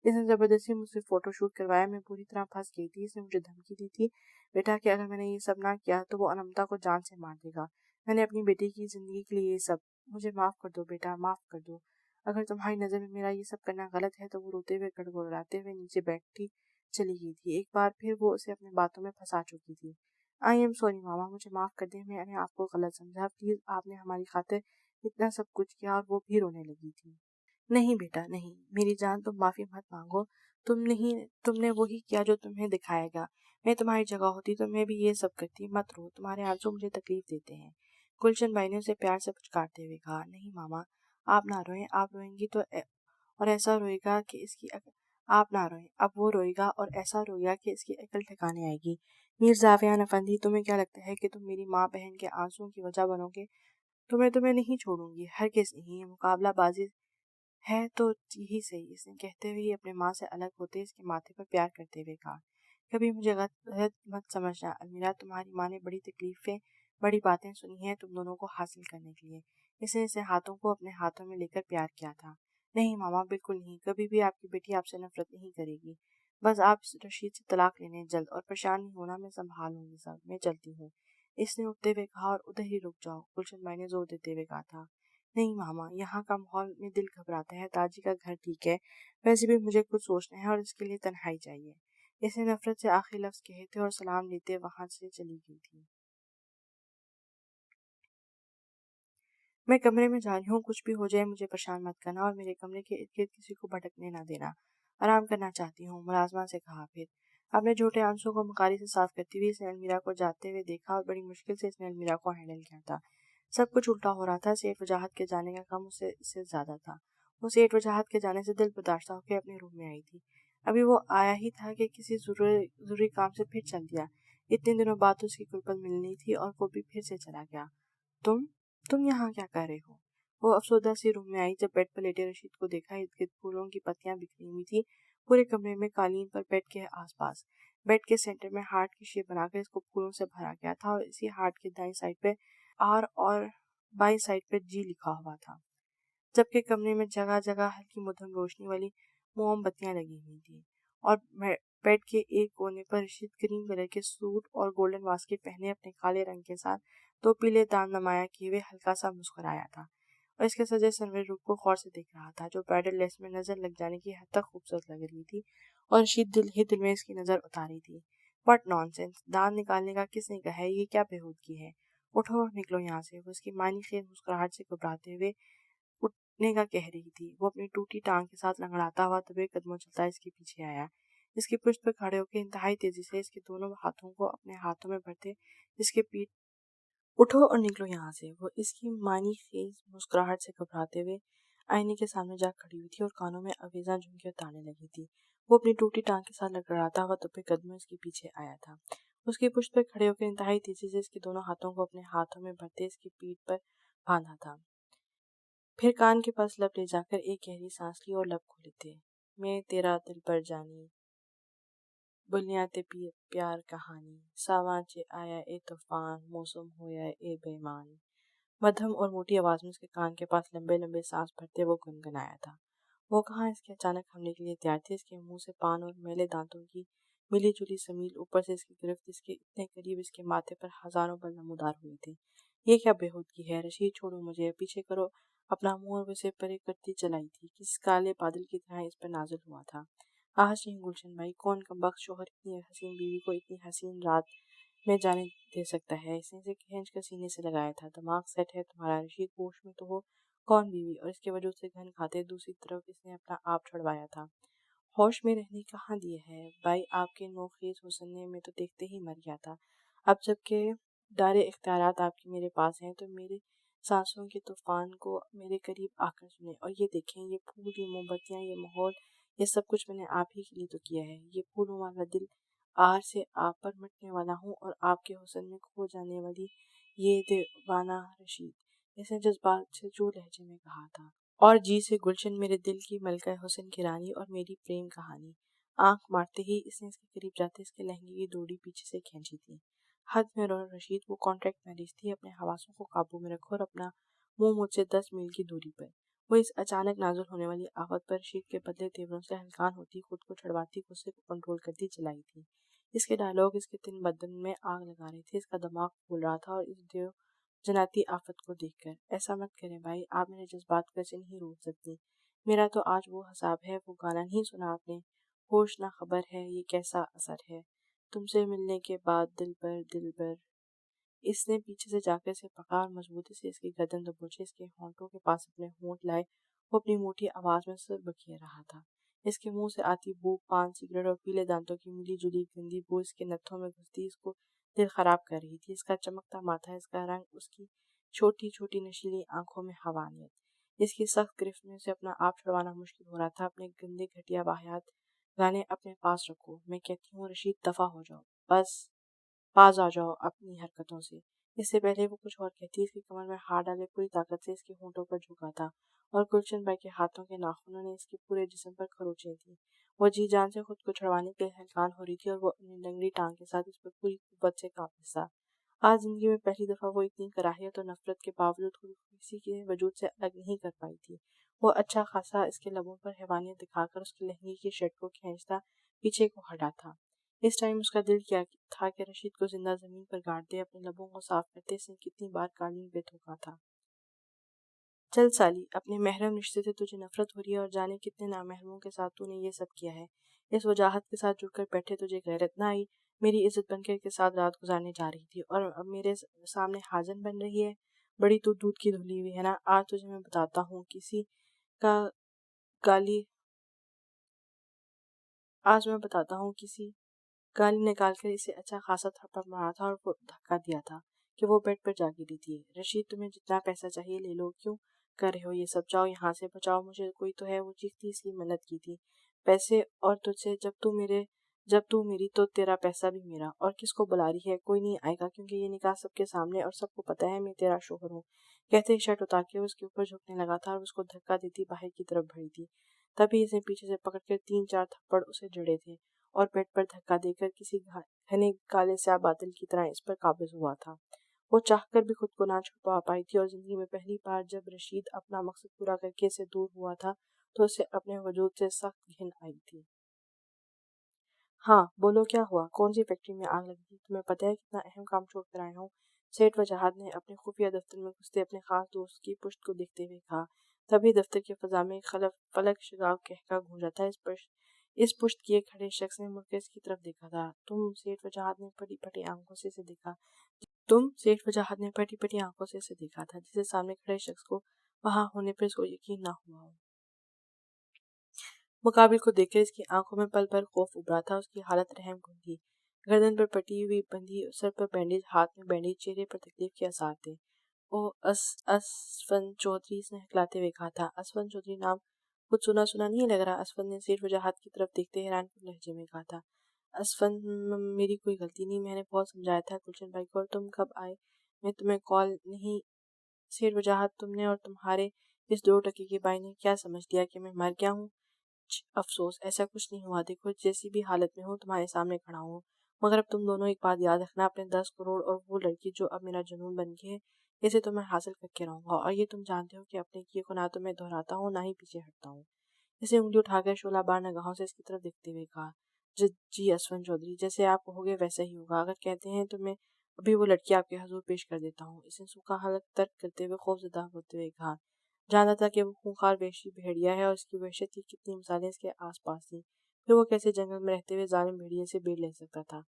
اس نے زبردستی مجھ سے فوٹو شوٹ کروایا، میں پوری طرح پھنس گئی تھی۔ اس نے مجھے دھمکی دی تھی بیٹا کہ اگر میں نے یہ سب نہ کیا تو وہ اننتا کو جان سے مار دے گا۔ میں نے اپنی بیٹی کی زندگی کے لیے یہ سب، مجھے معاف کر دو بیٹا، معاف کر دو۔ اگر تمہاری نظر میں میرا یہ سب کرنا غلط ہے تو وہ روتے ہوئے گڑگڑاتے ہوئے نیچے بیٹھی چلی گئی تھی۔ ایک بار پھر وہ اسے اپنے باتوں میں پھنسا چکی تھی۔ آئی ایم سوری ماما، مجھے معاف کر دیں، میں نے آپ کو غلط سمجھا، پلیز، آپ نے ہماری خاطر اتنا سب کچھ کیا۔ اور وہ بھی رونے لگی تھی۔ نہیں بیٹا نہیں، میری جان، تم معافی مت مانگو، تم نے وہی کیا جو تمہیں دکھایا گا۔ میں تمہاری جگہ ہوتی تو میں بھی یہ سب کرتی۔ مت رو، تمہارے آنسو مجھے تکلیف دیتے ہیں۔ گلشن بائی نے اسے پیار سے پچکارتے ہوئے کہا۔ نہیں ماما، آپ نہ روئیں، آپ روئیں گی تو اور ایسا روئے گا کہ اس کی آپ نہ روئیں، اب وہ روئے گا اور ایسا روئے گا کہ اس کی عقل ٹھکانے آئے گی۔ میر زاویان افندی، تمہیں کیا لگتا ہے کہ تم میری ماں بہن کے آنسوؤں کی وجہ بنو گے؟ تمہیں نہیں چھوڑوں گی، ہرگز نہیں۔ یہ مقابلہ بازی ہے تو یہی صحیح، اس نے کہتے ہوئے اپنے ماں سے الگ ہوتے اس کے ماتھے پر پیار کرتے ہوئے کہا۔ کبھی مجھے غلط مت سمجھنا المیرا، تمہاری ماں نے بڑی تکلیفیں، بڑی باتیں سنی ہیں تم دونوں کو حاصل کرنے کے لیے۔ اس نے اسے ہاتھوں کو اپنے ہاتھوں میں لے کر پیار کیا تھا۔ نہیں ماما، بالکل نہیں، کبھی بھی آپ کی بیٹی آپ سے نفرت نہیں کرے گی۔ بس آپ رشید سے طلاق لینے جلد، اور پریشان نہیں ہونا، میں سنبھال لوں گی سب، میں چلتی ہوں، اس نے اٹھتے ہوئے کہا، اور ادھر ہی رک جاؤ، گلشن بھائی نے زور دیتے ہوئے کہا تھا۔ نہیں ماما، یہاں کا ماحول میں دل گھبراتا ہے، تاجی کا گھر ٹھیک ہے، ویسے بھی مجھے کچھ سوچنا ہے اور اس کے لیے تنہائی چاہیے۔ اس نے نفرت سے آخری لفظ کہے تھے اور سلام لیتے وہاں سے چلی گئی تھی۔ میں کمرے میں جا رہی ہوں، کچھ بھی ہو جائے مجھے پریشان مت کرنا، اور میرے کمرے کے ارد گرد کسی کو بھٹکنے نہ دینا، آرام کرنا چاہتی ہوں، ملازمہ سے کہا۔ پھر اپنے جھوٹے آنسوں کو مکاری سے صاف کرتی ہوئی اس نے المیرا کو جاتے ہوئے دیکھا، اور بڑی مشکل سے اس نے المیرا کو ہینڈل کیا تھا۔ سب کچھ الٹا ہو رہا تھا، سیٹ وجاہت کے جانے کا غم اس سے زیادہ تھا۔ وہ سیٹ وجاہت کے جانے سے دل برداشتہ ہو کے اپنے روم میں آئی تھی۔ ابھی وہ آیا ہی تھا کہ کسی ضروری کام سے پھر چل دیا۔ اتنے دنوں بعد تو اس کی کلپت ملنی تھی، اور وہ بھی پھر سے چلا گیا۔ تم تم یہاں کیا کر رہے ہو؟ وہ افسردہ سی روم میں آئی، جب بیڈ پر لیٹے رشید کو دیکھا۔ ارد گرد پھولوں کی پتیاں بکھری ہوئی تھی پورے کمرے میں، قالین پر، بیڈ کے آس پاس۔ بیڈ کے سینٹر میں ہارٹ کی شیپ بنا کر اس کو پھولوں سے بھرا گیا تھا، اور اسی ہارٹ کے دائیں سائڈ پہ آر اور بائیں سائڈ پہ جی لکھا ہوا تھا، جبکہ کمرے میں جگہ جگہ ہلکی مدھم روشنی والی موم بتیاں لگی ہوئی تھیں، اور بیڈ کے ایک کونے پر رشید کریم کلر کے سوٹ اور گولڈن واسکٹ پہنے اپنے کالے رنگ کے ساتھ دو پیلے دان نمایاں کیے ہوئے ہلکا سا مسکرایا تھا، اور اس کے سجے سنورے روپ کو غور سے دیکھ رہا تھا، جو برائڈل لیس میں نظر لگ جانے کی حد تک خوبصورت لگ رہی تھی، اور رشید دل ہی دل میں اس کی نظر اتاری تھی۔ بٹ نان سینس، دان نکالنے کا کس نے کہا ہے؟ یہ کیا بےہودگی ہے؟ اٹھو اور نکلو یہاں سے۔ وہ اس کی معنی خیز مسکراہٹ سے گھبراتے ہوئے اٹھنے کا کہہ رہی تھی۔ وہ اپنی ٹوٹی ٹانگ کے ساتھ لنگڑاتا ہوا دبے قدموں چلتا اس کے پیچھے آیا، اس کی پشت پر کھڑے ہو کے انتہائی تیزی سے اس کے دونوں ہاتھوں کو اپنے ہاتھوں میں بھرتے اس کے پیٹ اٹھو اور نکلو یہاں سے۔ وہ اس کی معنی خیز مسکراہٹ سے گھبراتے ہوئے آئینے کے سامنے جا کھڑی ہوئی تھی، اور کانوں میں آویزاں جھمکے اتارنے لگی تھی۔ وہ اپنی ٹوٹی ٹانگ کے ساتھ لڑکڑاتا ہوا دبے قدموں اس کے پیچھے آیا تھا، اس کی پشت پر کھڑے ہو کے انتہائی تیزی سے اس کے دونوں ہاتھوں کو اپنے ہاتھوں میں بھرتے اس کی پیٹھ پر باندھا تھا۔ پھر کان کے پاس لب لے جا کر ایک گہری سانس لی اور لب کھولے تھے۔ میں تیرا دل پر جانی، بنیاد پیار کہانی، ساواں چے آیا اے طوفان، موسم ہویا اے بیمان۔ مدھم اور موٹی آواز میں اس کے کان کے پاس لمبے لمبے سانس بھرتے وہ گنگنایا تھا۔ وہ کہاں اس کے اچانک حملے کے لیے تیار تھے۔ اس کے منہ سے پان اور میلے دانتوں کی ملی جلی سمیل، اوپر سے اس کی گرفت اس کے اتنے قریب اس کے ماتھے پر ہزاروں بل نمودار ہوئے تھے۔ یہ کیا بےہودگی ہے؟ رشید چھوڑو مجھے، پیچھے کرو اپنا منہ، اور اسے پرے کرتی چلائی تھی۔ کس کالے بادل کی طرح اس پر نازل ہوا تھا۔ آج نہیں گلشن بھائی، کون کمبخت شوہر اتنی حسین بیوی کو اتنی حسین رات میں جانے دے سکتا ہے؟ اس نے اسے کھینچ کر سینے سے لگایا تھا۔ دماغ سیٹ ہے تمہارا رشید؟ ہوش میں تو ہو؟ کون بیوی؟ اور اس کے وجود سے گھن کھاتے دوسری طرف اس نے اپنا آپ چھڑوایا تھا۔ ہوش میں رہنے کہاں دیے ہے بھائی، آپ کے نوخیز حسن نے میں تو دیکھتے ہی مر گیا تھا۔ اب جب کہ دارے اختیارات آپ کے میرے پاس ہیں، تو میرے سانسوں کے طوفان کو میرے قریب آ کر سنیں، اور یہ دیکھیں، یہ پھول، یہ موم بتیاں، یہ ماحول، یہ سب کچھ میں نے آپ ہی کے لیے تو کیا ہے۔ یہ پھولوں والا دل آر سے آپ پر مٹنے والا ہوں، اور آپ کے حسن میں کھو جانے والی یہ دیوانہ رشید۔ اس نے جذبات سے جو لہجے میں کہا تھا، اور جی سے گلشن، میرے دل کی ملکہ حسن کی رانی، اور میری پریم کہانی۔ آنکھ مارتے ہی اس نے اس کے قریب جاتے اس کے لہنگے کی ڈوری پیچھے سے کھینچی تھی۔ حد میں رو رشید، وہ کانٹریکٹ میرج تھی، اپنے حواسوں کو قابو میں رکھو، اور اپنا منہ مجھ سے 10 میل کی دوری پر۔ وہ اس اچانک نازل ہونے والی آفت پر رشید کے بدلے تیوروں سے ہلکان ہوتی، خود کو چھڑواتی، غصے کو کنٹرول کرتی چلائی تھی۔ اس کے ڈائلاگ اس کے تن بدن میں آگ لگا رہے تھے، اس کا دماغ پھول رہا تھا، اور اس دیو جناتی آفت کو دیکھ کر ایسا مت کریں بھائی، آپ میرے جذبات کو ایسے نہیں روک سکتے۔ میرا تو آج وہ حساب ہے، وہ گانا نہیں سنا آپ نے؟ ہوش نہ خبر ہے یہ کیسا اثر ہے، تم سے ملنے کے بعد دل پر دل بر۔ اس نے پیچھے سے جا کر اسے پکڑا، اور مضبوطی سے اس کی گردن دبوچے اس کے ہونٹوں کے پاس اپنے ہونٹ لائے۔ وہ اپنی موٹی آواز میں سر بکھیر رہا تھا۔ اس کے منہ سے آتی بو، پان، سگریٹ اور پیلے دانتوں کی ملی جلی گندی بو اس کے نتھوں میں گھستی اس کو دل خراب کر رہی تھی۔ اس کا چمکتا ماتھا، اس کا رنگ، اس کی چھوٹی چھوٹی نشیلی آنکھوں میں حیوانیت، اس کی سخت گرفت میں اسے اپنا آپ چھڑوانا مشکل ہو رہا تھا۔ اپنے گندے گھٹیا واہیات گانے اپنے پاس رکھو، میں کہتی ہوں رشید، دفع ہو جاؤ، بس باز آ جاؤ اپنی حرکتوں سے۔ اس سے پہلے وہ کچھ اور کہتی، اس کی کمر میں ہاتھ ڈالے پوری طاقت سے اس کے ہونٹوں پر جھکا تھا، اور گلشن بھائی کے ہاتھوں کے ناخنوں نے اس کے پورے جسم پر خروچیں تھیں۔ وہ جی جان سے خود کو چھڑوانے کے لیے ہلکان ہو رہی تھی، اور وہ اپنی لنگڑی ٹانگ کے ساتھ اس پر پوری قوت سے قابض تھا۔ آج زندگی میں پہلی دفعہ وہ اتنی کراہیت اور نفرت کے باوجود خود کو کسی کے وجود سے الگ نہیں کر پائی تھی۔ وہ اچھا خاصا اس کے لبوں پر حیوانیت دکھا کر اس کے لہنگے کی شرٹ کو کھینچتا پیچھے کو ہٹا تھا۔ اس ٹائم اس کا دل کیا تھا کہ رشید کو زندہ زمین پر گاڑ دے، اپنے لبوں کو صاف کرتے اس نے کتنی بار قالین پہ تھوکا تھا۔ چل سالی، اپنے محرم رشتے سے تجھے نفرت ہو رہی ہے اور جانے کتنے نامحرموں کے ساتھ تو نے یہ سب کیا ہے۔ اس وجاہت کے ساتھ جڑ کر بیٹھے تجھے غیرت نہ آئی؟ میری عزت بن کے ساتھ رات گزارنے جا رہی تھی اور اب میرے سامنے حاضن بن رہی ہے۔ بڑی تو دودھ کی دھلی ہوئی ہے نا۔ آج تجھے میں بتاتا ہوں کسی کا گالی گالی نکال کر اسے اچھا خاصا تھپڑ مارا تھا اور وہ دھکا دیا تھا کہ وہ بیڈ پر جا گری تھی۔ رشید، تمہیں جتنا پیسہ چاہیے لے لو، کیوں کر رہے ہو یہ سب؟ جاؤ یہاں سے، بچاؤ مجھے، کوئی تو ہے۔ وہ چیختی اس لیے منت کی تھی، پیسے اور تجھ سے، جب تو میری تو تیرا پیسہ بھی میرا۔ اور کس کو بلا رہی ہے؟ کوئی نہیں آئے گا کیونکہ یہ نکاح سب کے سامنے اور سب کو پتہ ہے میں تیرا شوہر ہوں۔ کہتے ہی شرٹ اتار کے اس کے اوپر جھکنے لگا تھا اور اس کو دھکا دیتی باہر کی طرف بڑھی تھی۔ تبھی اسے پیچھے سے پکڑ کر 3-4 تھپڑ اسے جڑے تھے اور پیٹ پر دھکا دے کر کسی گھنے کالے سیاہ بادل کی طرح اس پر قابض ہوا تھا۔ وہ چاہ کر بھی خود کو نہ چھپا پائی تھی اور زندگی میں پہلی بار جب رشید اپنا مقصد پورا کر کے اسے دور ہوا تھا تو اسے اپنے وجود سے سخت گھن آئی تھی۔ ہاں بولو، کیا ہوا؟ کون سی فیکٹری میں آگ لگی تھی؟ تمہیں پتہ ہے کتنا اہم کام چھوڑ کر آئے ہوں؟ سیٹھ وجاہت نے اپنے خفیہ دفتر میں گھستے اپنے خاص دوست کی پشت کو دیکھتے ہوئے کہا۔ تبھی دفتر کے فضا میں فلک شگاف کہکا گونجا تھا۔ اس پشت کیے کھڑے شخص نے مڑ کر اس کی طرف دیکھا تھا۔ تم؟ سیٹھ وجاہت نے پھٹی پھٹی آنکھوں سے اسے دیکھا تھا، جسے سامنے کھڑے شخص کو وہاں ہونے پر اس کو یقین نہ ہوا ہو۔ مقابل کو دیکھ کر اس کی آنکھوں میں پل پل خوف ابھرا تھا۔ اس کی حالت رحم کن تھی، گردن پر پٹی ہوئی بندھی، سر پر بینڈیج، ہاتھ میں بینڈیج، چہرے پر تکلیف کے آثار تھے۔ اوہ اسفند چودھری، اس نے ہکلاتے ہوئے کہا تھا۔ اسفند چودھری نام کچھ سنا سنا نہیں لگ رہا؟ اسفند نے سیٹھ وجاہت کی طرف دیکھتے حیران کن لہجے میں کہا تھا۔ اسفند، میری کوئی غلطی نہیں، میں نے بہت سمجھایا تھا گلشن بھائی کو۔ اور تم کب آئے؟ میں تمہیں کال نہیں۔ سیٹھ وجاہت، تم نے اور تمہارے اس 2 ٹکے کے بھائی نے کیا سمجھ لیا کہ میں مر گیا ہوں؟ افسوس، ایسا کچھ نہیں ہوا۔ دیکھو جیسی بھی حالت میں ہوں تمہارے سامنے کھڑا ہوں، مگر اب تم دونوں ایک بات یاد رکھنا، اپنے 10 کروڑ اور وہ لڑکی جو اب میرا جنون بن گئی ہے، اسے تو میں حاصل کر کے رہوں گا۔ اور یہ تم جانتے ہو کہ اپنے کیے کو نہ تو میں دہراتا ہوں نہ ہی پیچھے ہٹتا ہوں۔ اسے انگلی اٹھا کر شعلہ بار نگاہوں سے اس کی طرف دیکھتے ہوئے کہا۔ جی اسفند چودھری، جیسے آپ کہو گے ویسا ہی ہوگا۔ اگر کہتے ہیں تو میں ابھی وہ لڑکی آپ کے حضور پیش کر دیتا ہوں۔ اس نے سوکھا حلق ترک کرتے ہوئے خوف زدہ ہوتے ہوئے کہا۔ جانتا تھا کہ وہ خونخوار وحشی بھیڑیا ہے اور اس کی وحشت کی کتنی مثالیں اس کے آس پاس تھیں، پھر وہ کیسے جنگل میں رہتے ہوئے ظالم بھیڑیے سے بیڑ لے سکتا تھا۔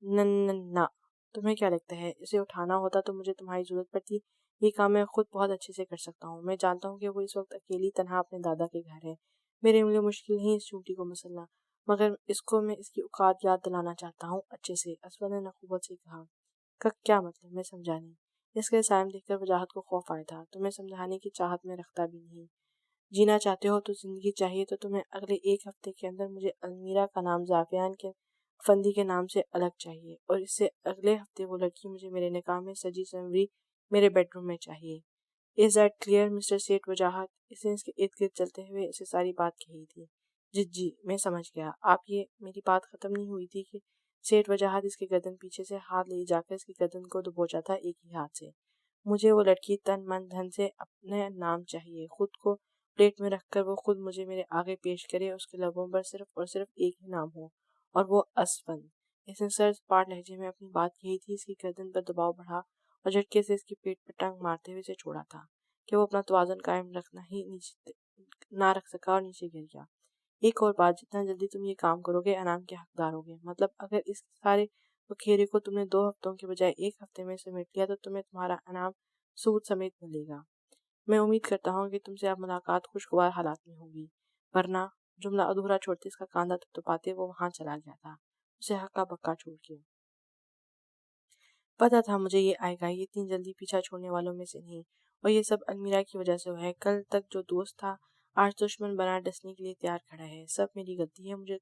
نہ، تمہیں کیا لگتا ہے اسے اٹھانا ہوتا تو مجھے تمہاری ضرورت پڑتی؟ یہ کام میں خود بہت اچھے سے کر سکتا ہوں۔ میں جانتا ہوں کہ وہ اس وقت اکیلی تنہا اپنے دادا کے گھر ہے۔ میرے لیے مشکل نہیں اس چونٹی کو مسلنا، مگر اس کو میں اس کی اوقات یاد دلانا چاہتا ہوں اچھے سے۔ اسفند نے نخوت سے کہا۔ کیا مطلب؟ میں سمجھا نہیں۔ اس کے سائم دیکھ کر وجاہت کو خوف آیا تھا۔ تمہیں سمجھانے کی چاہت میں رکھتا بھی نہیں۔ جینا چاہتے ہو تو زندگی چاہیے تو تمہیں اگلے 1 ہفتے کے اندر مجھے المیرا کا نام زعفران کے فندی کے نام سے الگ چاہیے، اور اس سے اگلے ہفتے وہ لڑکی مجھے میرے نکاح میں سجی سنوری میرے بیڈ روم میں چاہیے۔ از دیٹ کلیئر مسٹر سیٹھ وجاہت؟ اس نے اس کے ارد گرد چلتے ہوئے اسے ساری بات کہی تھی۔ جی میں سمجھ گیا۔ آپ یہ میری بات ختم نہیں ہوئی تھی کہ سیٹھ وجاہت اس کے گردن پیچھے سے ہاتھ لے جا کر اس کی گردن کو دبوچا تھا ایک ہی ہاتھ سے۔ مجھے وہ لڑکی تن من دھن سے اپنے نام چاہیے، خود کو پلیٹ میں رکھ کر وہ خود مجھے میرے آگے پیش کرے، اس کے لبوں پر صرف اور صرف ایک ہی نام ہو، اور وہ اسفند۔ اس نے سر سپاٹ لہجے میں اپنی بات کہی تھی۔ اس کی گردن پر دباؤ بڑھا اور جھٹکے سے اس کے پیٹ پر ٹنگ مارتے ہوئے اسے چھوڑا تھا کہ وہ اپنا توازن قائم نہ رکھ سکا اور نیچے گر گیا۔ ایک اور بات، جتنا جلدی تم یہ کام کرو گے انعام کے حقدار ہوگے۔ مطلب اگر اس سارے بکھیرے کو تم نے 2 ہفتوں کے بجائے 1 ہفتے میں سمیٹ لیا تو تمہیں تمہارا انعام سود سمیت ملے گا۔ میں امید کرتا ہوں کہ تم سے اب ملاقات خوشگوار حالات میں ہوگی، ورنہ جملہ ادھورا چھوڑتے اس کا کاندھا تھپتھپاتے وہ وہاں چلا گیا تھا، اسے ہکا بکا چھوڑ کے۔ پتا تھا مجھے یہ آئے گا، یہ اتنی جلدی پیچھا چھوڑنے والوں میں سے نہیں، اور یہ سب المیرا کی وجہ سے ہوا ہے۔ کل تک جو دوست تھا آج دشمن بنا ڈسنے کے لیے تیار کھڑا ہے۔ سب میری غلطی ہے، مجھے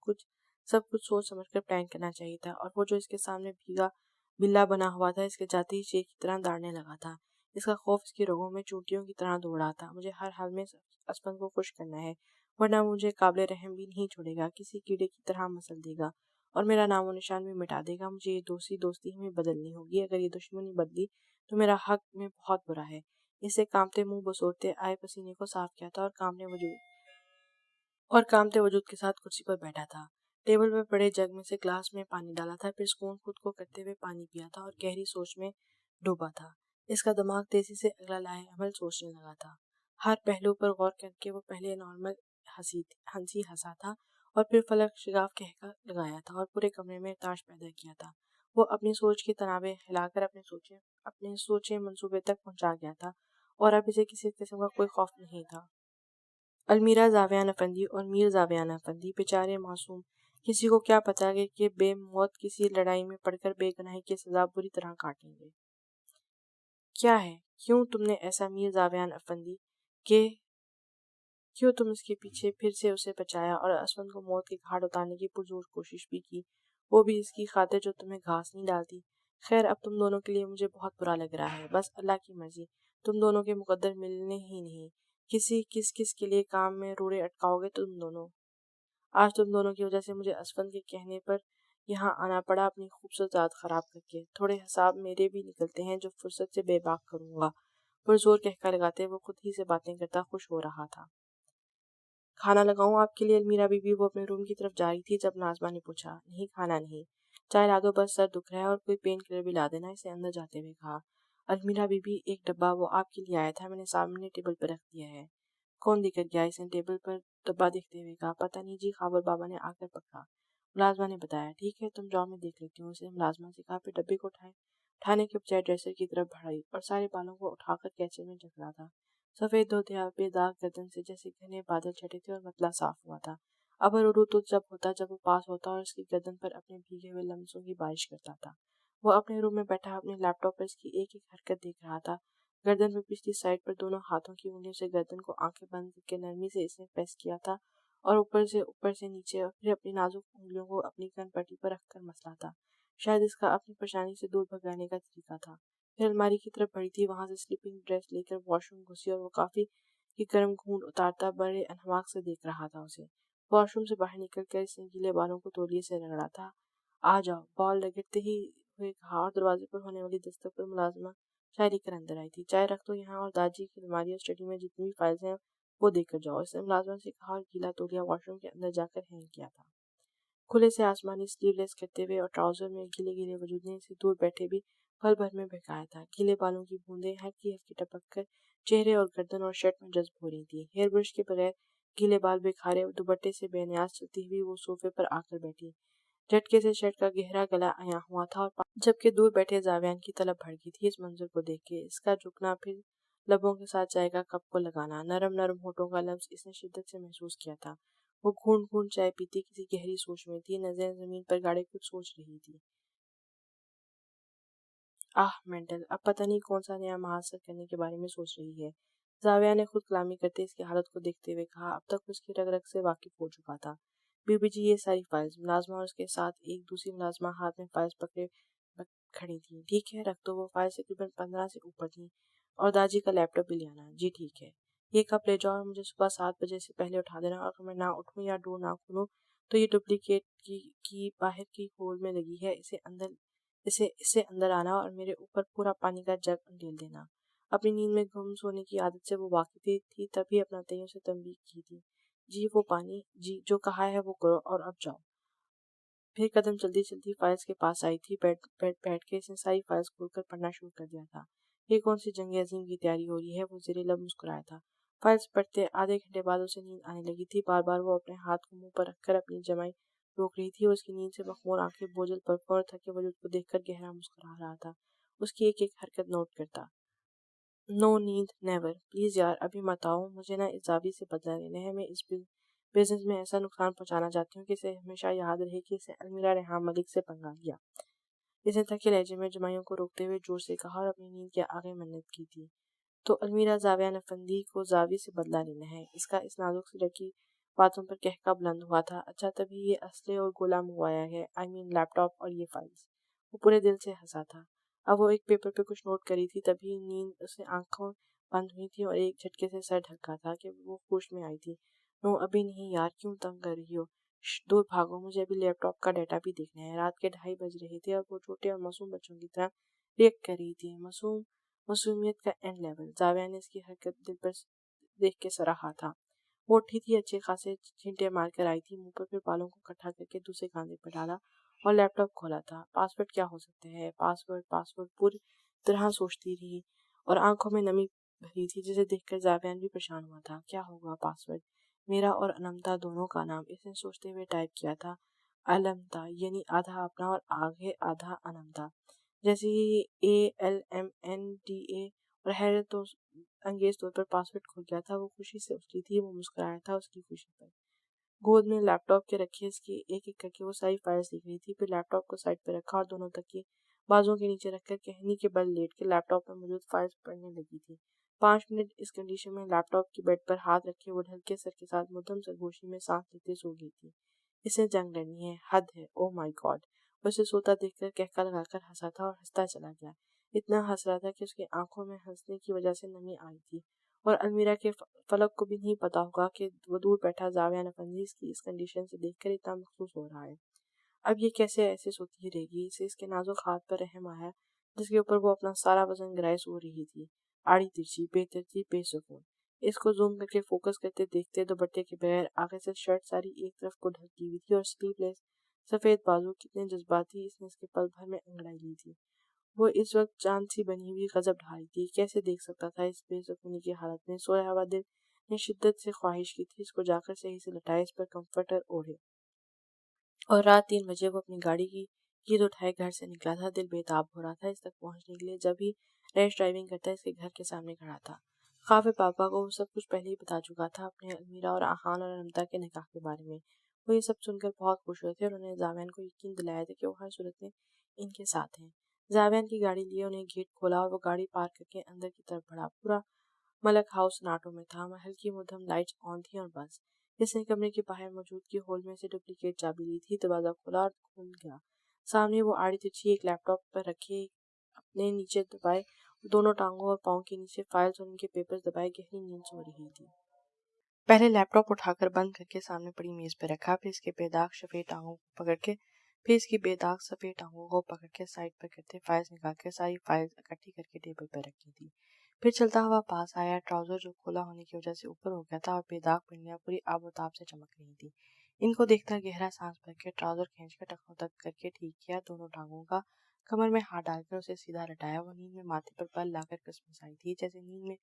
سب کچھ سوچ سمجھ کر پلان کرنا چاہیے تھا۔ اور وہ جو اس کے سامنے بھیگا بلا بنا ہوا تھا، اس کے جاتے ہی شیر کی طرح داڑنے لگا تھا۔ اس کا خوف اس کی رگوں میں چونٹیوں کی طرح دوڑ رہا تھا۔ مجھے ہر حال میں اسفند کو خوش کرنا ہے، ورنہ مجھے قابل رحم بھی نہیں چھوڑے گا، کسی کیڑے کی طرح مسل دے گا، اور میرا نام و نشان بھی مٹا دے گا. مجھے یہ دوستی ہمیں بدلنی ہوگی. اگر یہ دشمنی بدلی تو میرا حق میں بہت برا ہے. اسے کانپتے منہ بسورتے آئے پسینے کو صاف کیا تھا اور کامتے وجود کے ساتھ کرسی پر بیٹھا تھا. ٹیبل پر پڑے جگ میں سے گلاس میں پانی ڈالا تھا. پھر سکون خود کو کرتے ہوئے پانی پیا تھا اور گہری سوچ میں ڈوبا تھا. اس کا دماغ تیزی سے اگلا لائے عمل سوچنے لگا تھا. ہر پہلو پر غور کر کے وہ پہلے نارمل ہنسی ہنسا تھا اور پھر فلک شگاف کہہ لگایا تھا اور پورے کمرے میں تاش پیدا کیا تھا. وہ اپنی سوچ کی تنابیں ہلا کر اپنے سوچے منصوبے تک پہنچا گیا تھا اور اب اسے کسی قسم کا کوئی خوف نہیں تھا. المیرا زاویان افندی اور میر زاویان افندی بیچارے معصوم. کسی کو کیا پتا کہ بے موت کسی لڑائی میں پڑ کر بے گناہی کی سزا بری طرح کاٹیں گے. کیا ہے؟ کیوں تم نے ایسا میر زاویان افندی کہ کیوں تم اس کے پیچھے پھر سے اسے بچایا اور اسفند کو موت کے گھاٹ اتارنے کی پرزور کوشش بھی کی، وہ بھی اس کی خاطر جو تمہیں گھاس نہیں ڈالتی. خیر اب تم دونوں کے لیے مجھے بہت برا لگ رہا ہے. بس اللہ کی مرضی، تم دونوں کے مقدر ملنے ہی نہیں. کس کے لیے کام میں روڑے اٹکاؤ گے تم دونوں. آج تم دونوں کی وجہ سے مجھے اسفند کے کہنے پر یہاں آنا پڑا اپنی خوبصورت رات خراب کر کے. تھوڑے حساب میرے بھی نکلتے ہیں جو فرصت سے بے باک کروں گا. پرزور کہکا لگاتے وہ خود ہی سے باتیں کرتا خوش ہو رہا تھا. کھانا لگاؤں آپ کے لیے المیرا بی بی؟ وہ اپنے روم کی طرف جا رہی تھی جب نازمہ نے پوچھا. نہیں کھانا نہیں، چائے لا دو، بس سر دکھ رہا ہے اور کوئی پین کلر بھی لا دینا، اسے اندر جاتے ہوئے کہا. المیرا بی بی ایک ڈبہ وہ آپ کے لیے آیا تھا، میں نے سامنے ٹیبل پر رکھ دیا ہے. کون دے کر گیا؟ اس نے ٹیبل پر ڈبہ دیکھتے ہوئے کہا. پتہ نہیں جی، خاور بابا نے آ کر پکڑا. ملازمہ نے بتایا. ٹھیک ہے تم جاؤ میں دیکھ لیتی ہوں، اسے ملازمہ سے کہا. پھر ڈبے کو اٹھانے کے بجائے ڈریسر کی طرف بڑھائی اور سارے بالوں کو اٹھا کر کیچے میں جکڑا تھا. سفید بے داغ گردن سے جیسے گھنے بادل چھٹے تھے اور متلا صاف ہوا تھا. ابر عروج تو جب وہ پاس ہوتا اور اس کی گردن پر اپنے بھیگے ہوئے لمسوں کی بارش کرتا تھا. وہ اپنے روم میں بیٹھا اپنے لیپ ٹاپ پر اس کی ایک ایک حرکت دیکھ رہا تھا. گردن میں پچھلی سائڈ پر دونوں ہاتھوں کی انگلیوں سے گردن کو آنکھیں بند کر کے نرمی سے اس نے پریس کیا تھا اور اوپر سے نیچے اور پھر اپنی نازک انگلیوں کو اپنی کن پٹی پر رکھ کر مسلا تھا. شاید اس کا اپنی پریشانی سے دور بھگانے کا طریقہ تھا. پھر الماری کی طرف بڑھی تھی، وہاں سے سلیپنگ ڈریس لے کر واش روم گھسی اور وہ کافی کی گرم گھونٹ اتارتا بڑے انہماک سے دیکھ رہا تھا اسے. واش روم سے باہر نکل کر اس نے گیلے بالوں کو تولیے سے رگڑا تھا. آ جاؤ، بال رگڑتے ہی ہوئے کہا اور دروازے پر ہونے والی دستک پر ملازمہ چائے لے کر اندر آئی تھی. چائے رکھ دو یہاں اور داجی کی الماری اور اسٹڈی میں جتنی بھی فائلز ہیں وہ دے کر جاؤ، اس نے ملازمہ سے کہا اور گیلا تولیہ واش روم کے اندر جا کر ہینگ کیا تھا. کھلے سے آسمانی سلیو لیس کرتے ہوئے اور ٹراؤزر میں گیلے وجود نے اسے دور بیٹھے بھی پل بھر میں بہکایا تھا. گیلے بالوں کی بوندیں ہلکی ٹپک کر چہرے اور گردن اور شرٹ میں جذب ہو رہی تھی. ہیئر برش کے بغیر گیلے بال بکھارے دوپٹے سے بے نیاز چلتی ہوئی وہ صوفے پر آ کر بیٹھی. جھٹکے سے شرٹ کا گہرا گلا آیا ہوا تھا اور جبکہ دور بیٹھے زاویان کی طلب بڑھ گئی تھی اس منظر کو دیکھ کے. اس کا جھکنا، پھر لبوں کے ساتھ چائے کا کپ کو لگانا، نرم ہونٹوں کا لمس اس نے شدت سے محسوس کیا تھا. وہ گھونٹ چائے پیتی کسی گہری سوچ میں تھی، نظریں زمین پر گاڑے کچھ سوچ رہی تھی. مینٹل، اب پتہ نہیں کون سا نیا محاصر کرنے کے بارے میں سوچ رہی ہے. زاویہ نے خود کلامی کرتے اس کی حالت کو دیکھتے ہوئے کہا. اب تک اس کی رگ رگ سے واقف ہو چکا تھا. بی بی جی یہ ساری فائلز. ملازمہ اور اس کے ساتھ ایک دوسری ملازمہ ہاتھ میں فائلز پکڑے کھڑی تھی. ٹھیک ہے رکھ دو. وہ فائلز تقریباً 15 سے اوپر تھیں. اور داجی کا لیپ ٹاپ بھی لے آنا. جی ٹھیک ہے. یہ کپ لے جاؤ اور مجھے صبح 7 بجے سے پہلے اٹھا دینا. اور اگر میں نہ اٹھوں یا ڈور نہ کھولوں تو یہ ڈپلیکیٹ کی باہر کی ہول میں لگی ہے، اسے اندر آنا اور میرے اوپر پورا پانی کا جگ ڈیل دینا. اپنی نیند میں گم سونے کی عادت سے وہ واقف تھی، تبھی اپنا تئیوں سے تنبیہ کی تھی. جی وہ پانی، جی جو کہا ہے وہ کرو اور اب جاؤ. پھر قدم چلتی فائلز کے پاس آئی تھی. بیٹھ کے اس نے ساری فائلز کھول کر پڑھنا شروع کر دیا تھا. یہ کون سی جنگ عظیم کی تیاری ہو رہی ہے؟ وہ زیر لب مسکرایا تھا. فائلز پڑھتے آدھے گھنٹے بعد اسے نیند آنے لگی تھی. بار بار وہ اپنے ہاتھ کو منہ پر رکھ کر اپنی جمائی روک رہی تھی. وہ اس کی نیند سے مخمور آنکھیں، بوجھل پلکوں اور تھکے وجود کو دیکھ کر گہرا مسکرا رہا تھا. اس کی ایک حرکت نوٹ کرتا. نو نیند نیور. پلیز یار ابھی مت آؤ، مجھے نہ اس زاویے سے بدلہ لینا ہے. میں اس بزنس میں ایسا نقصان پہنچانا چاہتی ہوں کہ اسے ہمیشہ یاد رہے کہ اسے المیرا ریحان ملک سے پنگا لیا. اس نے تھکے لہجے میں جمائیوں کو روکتے ہوئے زور سے کہا اور اپنی نیند کے آگے منت کی تھی. تو المیرا زاویان افندی کو زاویے سے بدلہ لینا ہے. اس کا اس نازک سی لڑکی باتوں پر کہکا بلند ہوا تھا. اچھا تبھی یہ اسلحے اور گولہ منگوایا ہے، لیپ ٹاپ اور یہ فائلز. وہ پورے دل سے ہنسا تھا. اب وہ ایک پیپر پہ کچھ نوٹ کری تھی، تبھی نیند اسے آنکھوں بند ہوئی تھی اور ایک جھٹکے سے سر ڈھکا تھا کہ وہ ہوش میں آئی تھی. نو ابھی نہیں یار، کیوں تنگ کر رہی ہو؟ دور بھاگو، مجھے ابھی لیپ ٹاپ کا ڈیٹا بھی دیکھنا ہے۔ رات کے 2:30 بج رہے تھے اور وہ چھوٹے اور معصوم بچوں کی طرح ریئیکٹ کر رہی تھی۔ معصومیت کا اینڈ لیول۔ زاویہ نے اس کی حرکت دل پر دیکھ کے سراہا تھا۔ وہ اٹھی تھی، اچھے خاصے چھینٹے مار کر آئی تھی منہ پر، پھر بالوں کو اکٹھا کر کے دوسرے کاندھے پر ڈالا اور لیپ ٹاپ کھولا تھا۔ پاسورڈ کیا ہو سکتا ہے؟ پاسورڈ پوری طرح سوچتی رہی اور آنکھوں میں نمی بھری تھی، جسے دیکھ کر زاویان بھی پریشان ہوا تھا۔ کیا ہوگا پاسورڈ؟ میرا اور انمتا دونوں کا نام اس نے سوچتے ہوئے ٹائپ کیا تھا۔ المتا، یعنی آدھا اپنا اور آگے آدھا انمتا، جیسے ہی ALMNTA، اور حیرت انگیز طور پر پاسورڈ کھل گیا تھا۔ وہ خوشی سے اچھلی تھی، وہ مسکرایا تھا اس کی خوشی پر۔ گود میں لیپ ٹاپ کے رکھے اس کی ایک ایک کر کے وہ ساری فائلز لکھ رہی تھی، پھر لیپ ٹاپ کو سائڈ پہ رکھا اور دونوں تکیے بازوں کے نیچے رکھ کر کہنی کے بل لیٹ کے لیپ ٹاپ میں موجود فائلز پڑھنے لگی تھی۔ 5 منٹ اس کنڈیشن میں لیپ ٹاپ کی بیڈ پر ہاتھ رکھے وہ ڈھلکے سر کے ساتھ مدھم سرگوشی میں سانس لیتے سو گئی تھی۔ اسے جنگ لڑنی ہے، حد ہے، او مائی گاڈ۔ وہ اسے سوتا دیکھ کر کہکا لگا کر ہنسا تھا اور ہنستا چلا گیا۔ اتنا ہنس رہا تھا کہ اس کی آنکھوں میں ہنسنے کی وجہ سے نمی آئی تھی، اور المیرا کے فلک کو بھی نہیں پتا ہوگا کہ وہ دور بیٹھا زاویہ افندی اس کی اس کنڈیشن سے دیکھ کر اتنا محسوس ہو رہا ہے۔ اب یہ کیسے ایسے سوتی رہے گی؟ اسے اس کے نازک ہاتھ پر رحم آیا، جس کے اوپر وہ اپنا سارا وزن گرائے سو رہی تھی، آڑی ترچھی، بے ترتیب، بے سکون۔ اس کو زوم کر کے فوکس کرتے دیکھتے دوپٹے کے بغیر آگے سے شرٹ ساری ایک طرف کو ڈھکی ہوئی تھی اور سلیو لیس سفید بازو کتنے جذباتی اس نے اس کے پل بھر میں انگڑائی لی تھی۔ وہ اس وقت چاند سی بنی ہوئی غضب ڈھائی تھی۔ کیسے دیکھ سکتا تھا اس بے سکونی کی حالت میں؟ سویا ہوا دل نے شدت سے خواہش کی تھی اس کو جا کر صحیح سے لٹائے، اس پر کمفرٹر اوڑھے، اور رات 3 بجے وہ اپنی گاڑی کی کیز اٹھائے گھر سے نکلا تھا۔ دل بےتاب ہو رہا تھا اس تک پہنچنے کے لیے۔ جب ہی ریش ڈرائیونگ کرتا اس کے گھر کے سامنے کھڑا تھا۔ خواہ پاپا کو وہ سب کچھ پہلے ہی بتا چکا تھا، اپنے المیرا اور آہان اور انمتا کے نکاح کے بارے میں۔ وہ یہ سب سن کر بہت خوش ہوئے تھے اور انہوں نے زاویان کو یقین دلایا تھا کہ وہ ہر صورت میں ان کے ساتھ ہیں۔ زاویان کی گاڑی لیے انہیں گیٹ کھولا اور وہ گاڑی پارک کر کے اندر کی طرف بڑھا۔ پورا ملک ہاؤس سناٹوں میں تھا، محل کی مدھم لائٹس آن تھیں، اور بس جس نے کمرے کے باہر موجود کی ہول میں سے ڈپلیکیٹ چابی لی تھی، دروازہ کھولا اور کھل گیا۔ سامنے وہ آڑی ترچھی ایک لیپ ٹاپ پر رکھے اپنے نیچے دبائے دونوں ٹانگوں اور پاؤں کے نیچے فائلز اور ان کے پیپرز دبائے گہری نیند سو رہی تھی۔ پہلے لیپ ٹاپ اٹھا کر بند کر کے سامنے پڑی میز پہ رکھا، پھر اس کے بے داغ سفید ٹانگوں کو پکڑ کے سائڈ پر کرتے فائلز نکال کر ساری فائلز اکٹھی کر کے ٹیبل پر رکھی تھی۔ پھر چلتا ہوا پاس آیا، ٹراؤزر جو کھولا ہونے کی وجہ سے اوپر ہو گیا تھا اور بے داغ پنڈلیاں پوری آب و تاب سے چمک رہی تھی۔ ان کو دیکھتا گہرا سانس بھر کے ٹراؤزر کھینچ کر ٹخنوں تک کر کے ٹھیک کیا، دونوں ٹانگوں کا کمر میں ہاتھ ڈال کر اسے سیدھا لٹایا۔ وہ نیند میں ماتھے پر بل لا کر کسمسائی تھی، جیسے نیند میں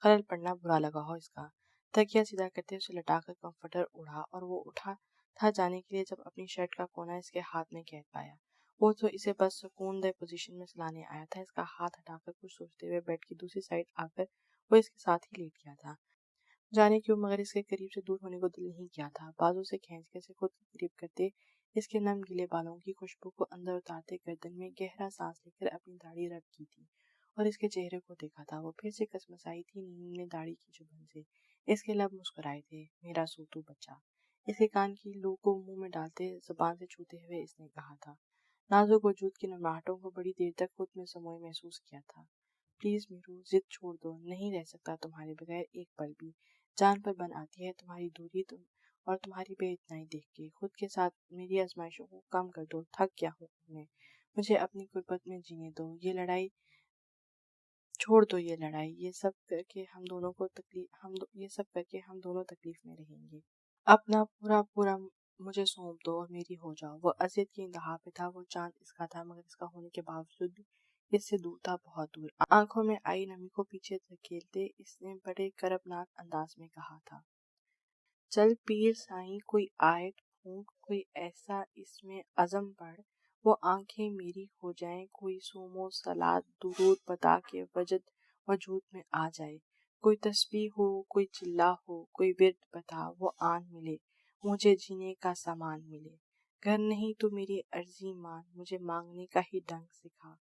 خلل پڑنا برا لگا ہو اس کا۔ تکیہ سیدھا کرتے اسے لٹا کر کمفرٹر اوڑھا اور وہ اٹھا تھا جانے کے لیے جب اپنی شرٹ کا کونا اس کے ہاتھ میں قید پایا۔ وہ تو اسے بس سکون دہ پوزیشن میں سلانے آیا تھا۔ اس کا ہاتھ ہٹا کر کچھ سوچتے ہوئے بیڈ کی دوسری سائڈ آ کر وہ اس کے ساتھ ہی لیٹ گیا تھا۔ جانے کیوں مگر اس کے قریب سے دور ہونے کو دل نہیں کیا تھا۔ بازو سے کھینچ کے اسے خود کے قریب کرتے، اس کے نم گیلے بالوں کی خوشبو کو اندر اتارتے، گردن میں گہرا سانس لے کر اپنی داڑھی رب کی تھی اور اس کے چہرے کو دیکھا تھا۔ وہ پھر سے کسمسائی تھی نیند میں داڑھی کی چبھن سے۔ اس کے لب مسکرائے تھے، میرا سوتو بچہ۔ اس کے کان کی لو کو منہ میں ڈالتے، زبان سے چھوتے ہوئے اس نے کہا تھا۔ نازک وجود کی نرماہٹوں کو بڑی دیر تک خود میں سموئے محسوس کیا تھا۔ پلیز میرو، ضد چھوڑ دو، نہیں رہ سکتا تمہارے بغیر ایک پل بھی۔ جان پر بن آتی ہے تمہاری دوری اور تمہاری بے اتنائی دیکھ کے۔ خود کے ساتھ میری آزمائشوں کو کم کر دو، تھک گیا ہوں میں۔ مجھے اپنی غربت میں جینے دو، یہ لڑائی چھوڑ دو، یہ لڑائی، یہ سب کر کے ہم دونوں تکلیف میں رہیں گے۔ اپنا پورا مجھے سونپ دو اور میری ہو جاؤ۔ وہ اذیت کی انتہا پہ تھا۔ وہ چاند اس کا تھا، مگر اس کا ہونے کے باوجود بھی اس سے دور تھا، بہت دور۔ آنکھوں میں آئی نمی کو پیچھے دھکیلتے اس نے بڑے کربناک انداز میں کہا تھا، چل پیر سائیں، کوئی آیت پھونک، کوئی ایسا اس میں عزم پڑھ، وہ آنکھیں میری ہو جائیں، کوئی صوم و صلات درود بتا کے وجود میں آ جائے، کوئی تسبیح ہو، کوئی چلا ہو، کوئی ورد بتا، وہ آن ملے، مجھے جینے کا سامان ملے۔ گر نہیں تو میری عرضی مان، مجھے مانگنے کا ہی ڈنگ سکھا،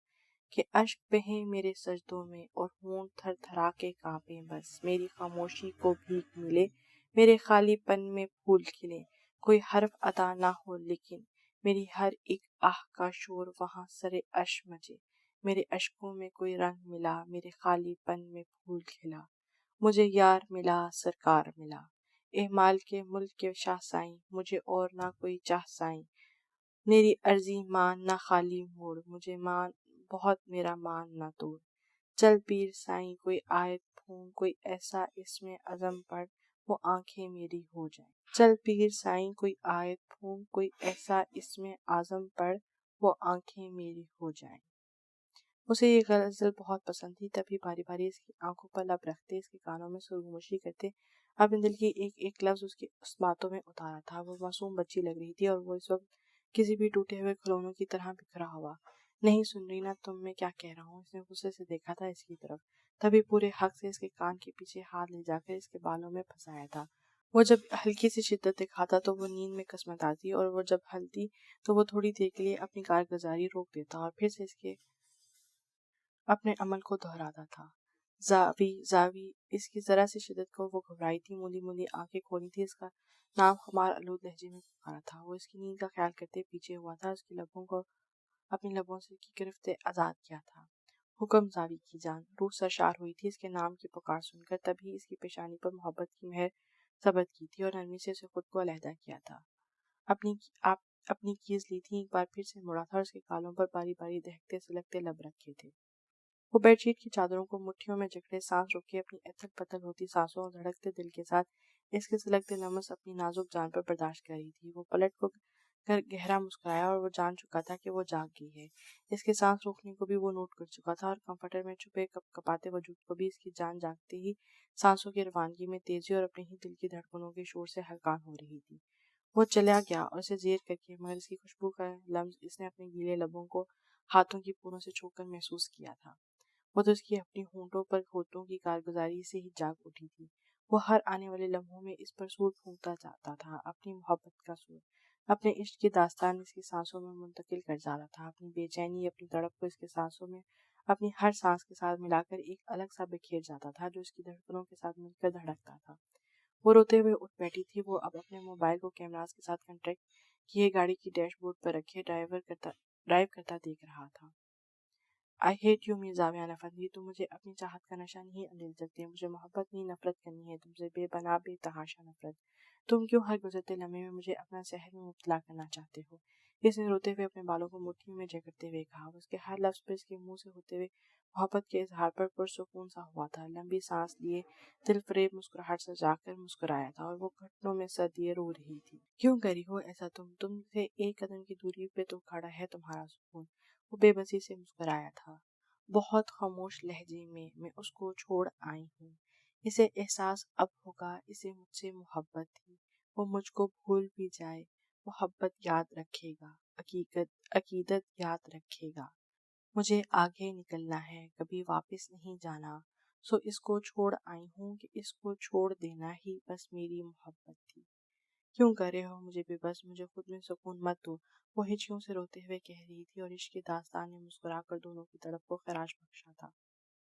کہ اشک بہیں میرے سجدوں میں اور ہونٹ تھر تھرا کے کانپیں، بس میری خاموشی کو بھیک ملے، میرے خالی پن میں پھول کھلیں، کوئی حرف ادا نہ ہو لیکن میری ہر ایک آہ کا شور وہاں سرے عرش مچے، میرے اشکوں میں کوئی رنگ ملا، میرے خالی پن میں پھول کھلا، مجھے یار ملا، سرکار ملا، اعمال کے ملک کے شاہ سائیں، مجھے اور نہ کوئی چاہ سائیں، میری عرضی مان نہ خالی موڑ، مجھے مان بہت میرا مان نہ توڑ، چل پیر سائیں کوئی آیت پھونک، کوئی ایسا اس میں عزم پڑھ وہ آنکھیں میری ہو جائیں، چل پیر سائیں کوئی آیت پھونک، کوئی ایسا اس میں عزم پڑھ وہ آنکھیں میری ہو جائیں۔ اسے یہ غزل بہت پسند تھی، تبھی باری باری اس کی آنکھوں پر لب رکھتے، اس کے کانوں میں سرگوشی کرتے اپنے دل کی ایک ایک لفظ اس کی اس باتوں میں اتارا تھا۔ وہ معصوم بچی لگ رہی تھی اور وہ اس وقت کسی بھی ٹوٹے ہوئے کھلونوں کی طرح بکھرا ہوا۔ نہیں سن رہی نا تم میں کیا کہہ رہا ہوں؟ اس نے غصے سے دیکھا تھا اس کی طرف، تبھی پورے حق سے اس کے کان کے پیچھے ہاتھ لے جا کر اس کے بالوں میں پھنسایا تھا۔ وہ جب ہلکی سی شدت دکھاتا تو وہ نیند میں قسمتاتی، اور وہ جب ہلتی تو وہ تھوڑی دیر کے لیے اپنی کارگزاری روک دیتا اور پھر سے اس کے اپنے عمل کو دہراتا تھا۔ زاوی زاوی اس کی ذرا سی شدت کو وہ گھبرائی تھی، مولی مولی آنکھیں کھولی تھی، اس کا نام خمار آلود لہجے میں پکارا تھا۔ وہ اس کی نیند کا خیال کرتے پیچھے ہوا تھا، اس کی لبوں کو اپنی لبوں سے کی گرفت آزاد کیا تھا۔ حکم زاوی کی جان، روح سرشار ہوئی تھی اس کے نام کی پکار سن کر، تبھی اس کی پیشانی پر محبت کی مہر ثبت کی تھی اور نرمی سے اسے خود کو علیحدہ کیا تھا۔ آپ اپنی کیز لی تھی، ایک بار پھر سے مڑا تھا اور اس کے گالوں پر باری باری دہکتے سلگتے لب رکھے تھے۔ وہ بیڈ شیٹ کی چادروں کو مٹھیوں میں جکڑے سانس روکے اپنی اتھل پتھل ہوتی سانسوں اور دھڑکتے دل کے ساتھ اس کے سلگتے لمس اپنی نازک جان پر برداشت کر رہی تھی۔ وہ پلٹ کو کر گہرا مسکرایا اور وہ جان چکا تھا کہ وہ جاگ گئی ہے۔ اس کے سانس روکنے کو بھی وہ نوٹ کر چکا تھا اور کمفرٹر میں چھپے کپ کپاتے وجود کو بھی اس کی جان جاگتے ہی سانسوں کی روانگی میں تیزی اور اپنے ہی دل کی دھڑکنوں کے شور سے ہلکان ہو رہی تھی۔ وہ چلا گیا اور اسے زیر کر کے، مگر اس کی خوشبو کا لمس اس نے اپنے گیلے لبوں کو ہاتھوں کی پوروں سے چھو کر محسوس کیا تھا۔ وہ تو اس کی اپنی ہونٹوں پر ہونٹوں کی کارگزاری سے ہی جاگ اٹھی تھی۔ وہ ہر آنے والے لمحوں میں اس پر سور پھونکتا جاتا تھا، اپنی محبت کا سور، اپنے عشق کی داستان اس کی سانسوں میں منتقل کر جاتا تھا، اپنی بے چینی، اپنی تڑپ کو اس کے سانسوں میں اپنی ہر سانس کے ساتھ ملا کر ایک الگ سا بکھیر جاتا تھا جو اس کی دھڑکنوں کے ساتھ مل کر دھڑکتا تھا۔ وہ روتے ہوئے اٹھ بیٹھی تھی۔ وہ اب اپنے موبائل کو کیمراز کے ساتھ کنٹیکٹ کیے گاڑی کی ڈیش بورڈ پر رکھے ڈرائیو کرتا دیکھ رہا تھا۔ I hate you میرزاویان افندی، تم مجھے اپنی چاہت کا نشہ نہیں اندیل سکتے، مجھے محبت نہیں نفرت کرنی ہے تم سے، بے پناہ بے تحاشا نفرت۔ تم کیوں ہر گزرتے لمحے میں مجھے اپنا زہر میں مبتلا کرنا چاہتے ہو؟ اس نے روتے ہوئے اپنے بالوں کو مٹھیوں میں جکڑتے ہوئے کہا۔ اس کے ہر لفظ پر اس کے منہ سے ہوتے ہوئے محبت کے اظہار پر پرسکون سا ہوا تھا۔ لمبی سانس لیے دل فریب مسکراہٹ سجا کر مسکرایا تھا اور وہ گھٹنوں میں سر دیے رو رہی تھی۔ کیوں کری ہو ایسا تم سے ایک قدم کی دوری پہ تو کھڑا ہے تمہارا سکون۔ وہ بے بسی سے مسکرایا تھا۔ بہت خاموش لہجے میں اس کو چھوڑ آئی ہوں، اسے احساس اب ہوگا، اسے مجھ سے محبت تھی، وہ مجھ کو بھول بھی جائے، محبت یاد رکھے گا، عقیدت یاد رکھے گا، مجھے آگے نکلنا ہے، کبھی واپس نہیں جانا، سو اس کو چھوڑ آئی ہوں کہ اس کو چھوڑ دینا ہی بس میری محبت تھی۔ کیوں کر رہے ہو مجھے بے بس، مجھے خود میں سکون مت دو، وہ ہچکیوں سے روتے ہوئے کہہ رہی تھی اور عشق کی داستان نے مسکرا کر دونوں کی طرف کو خراش بخشا تھا۔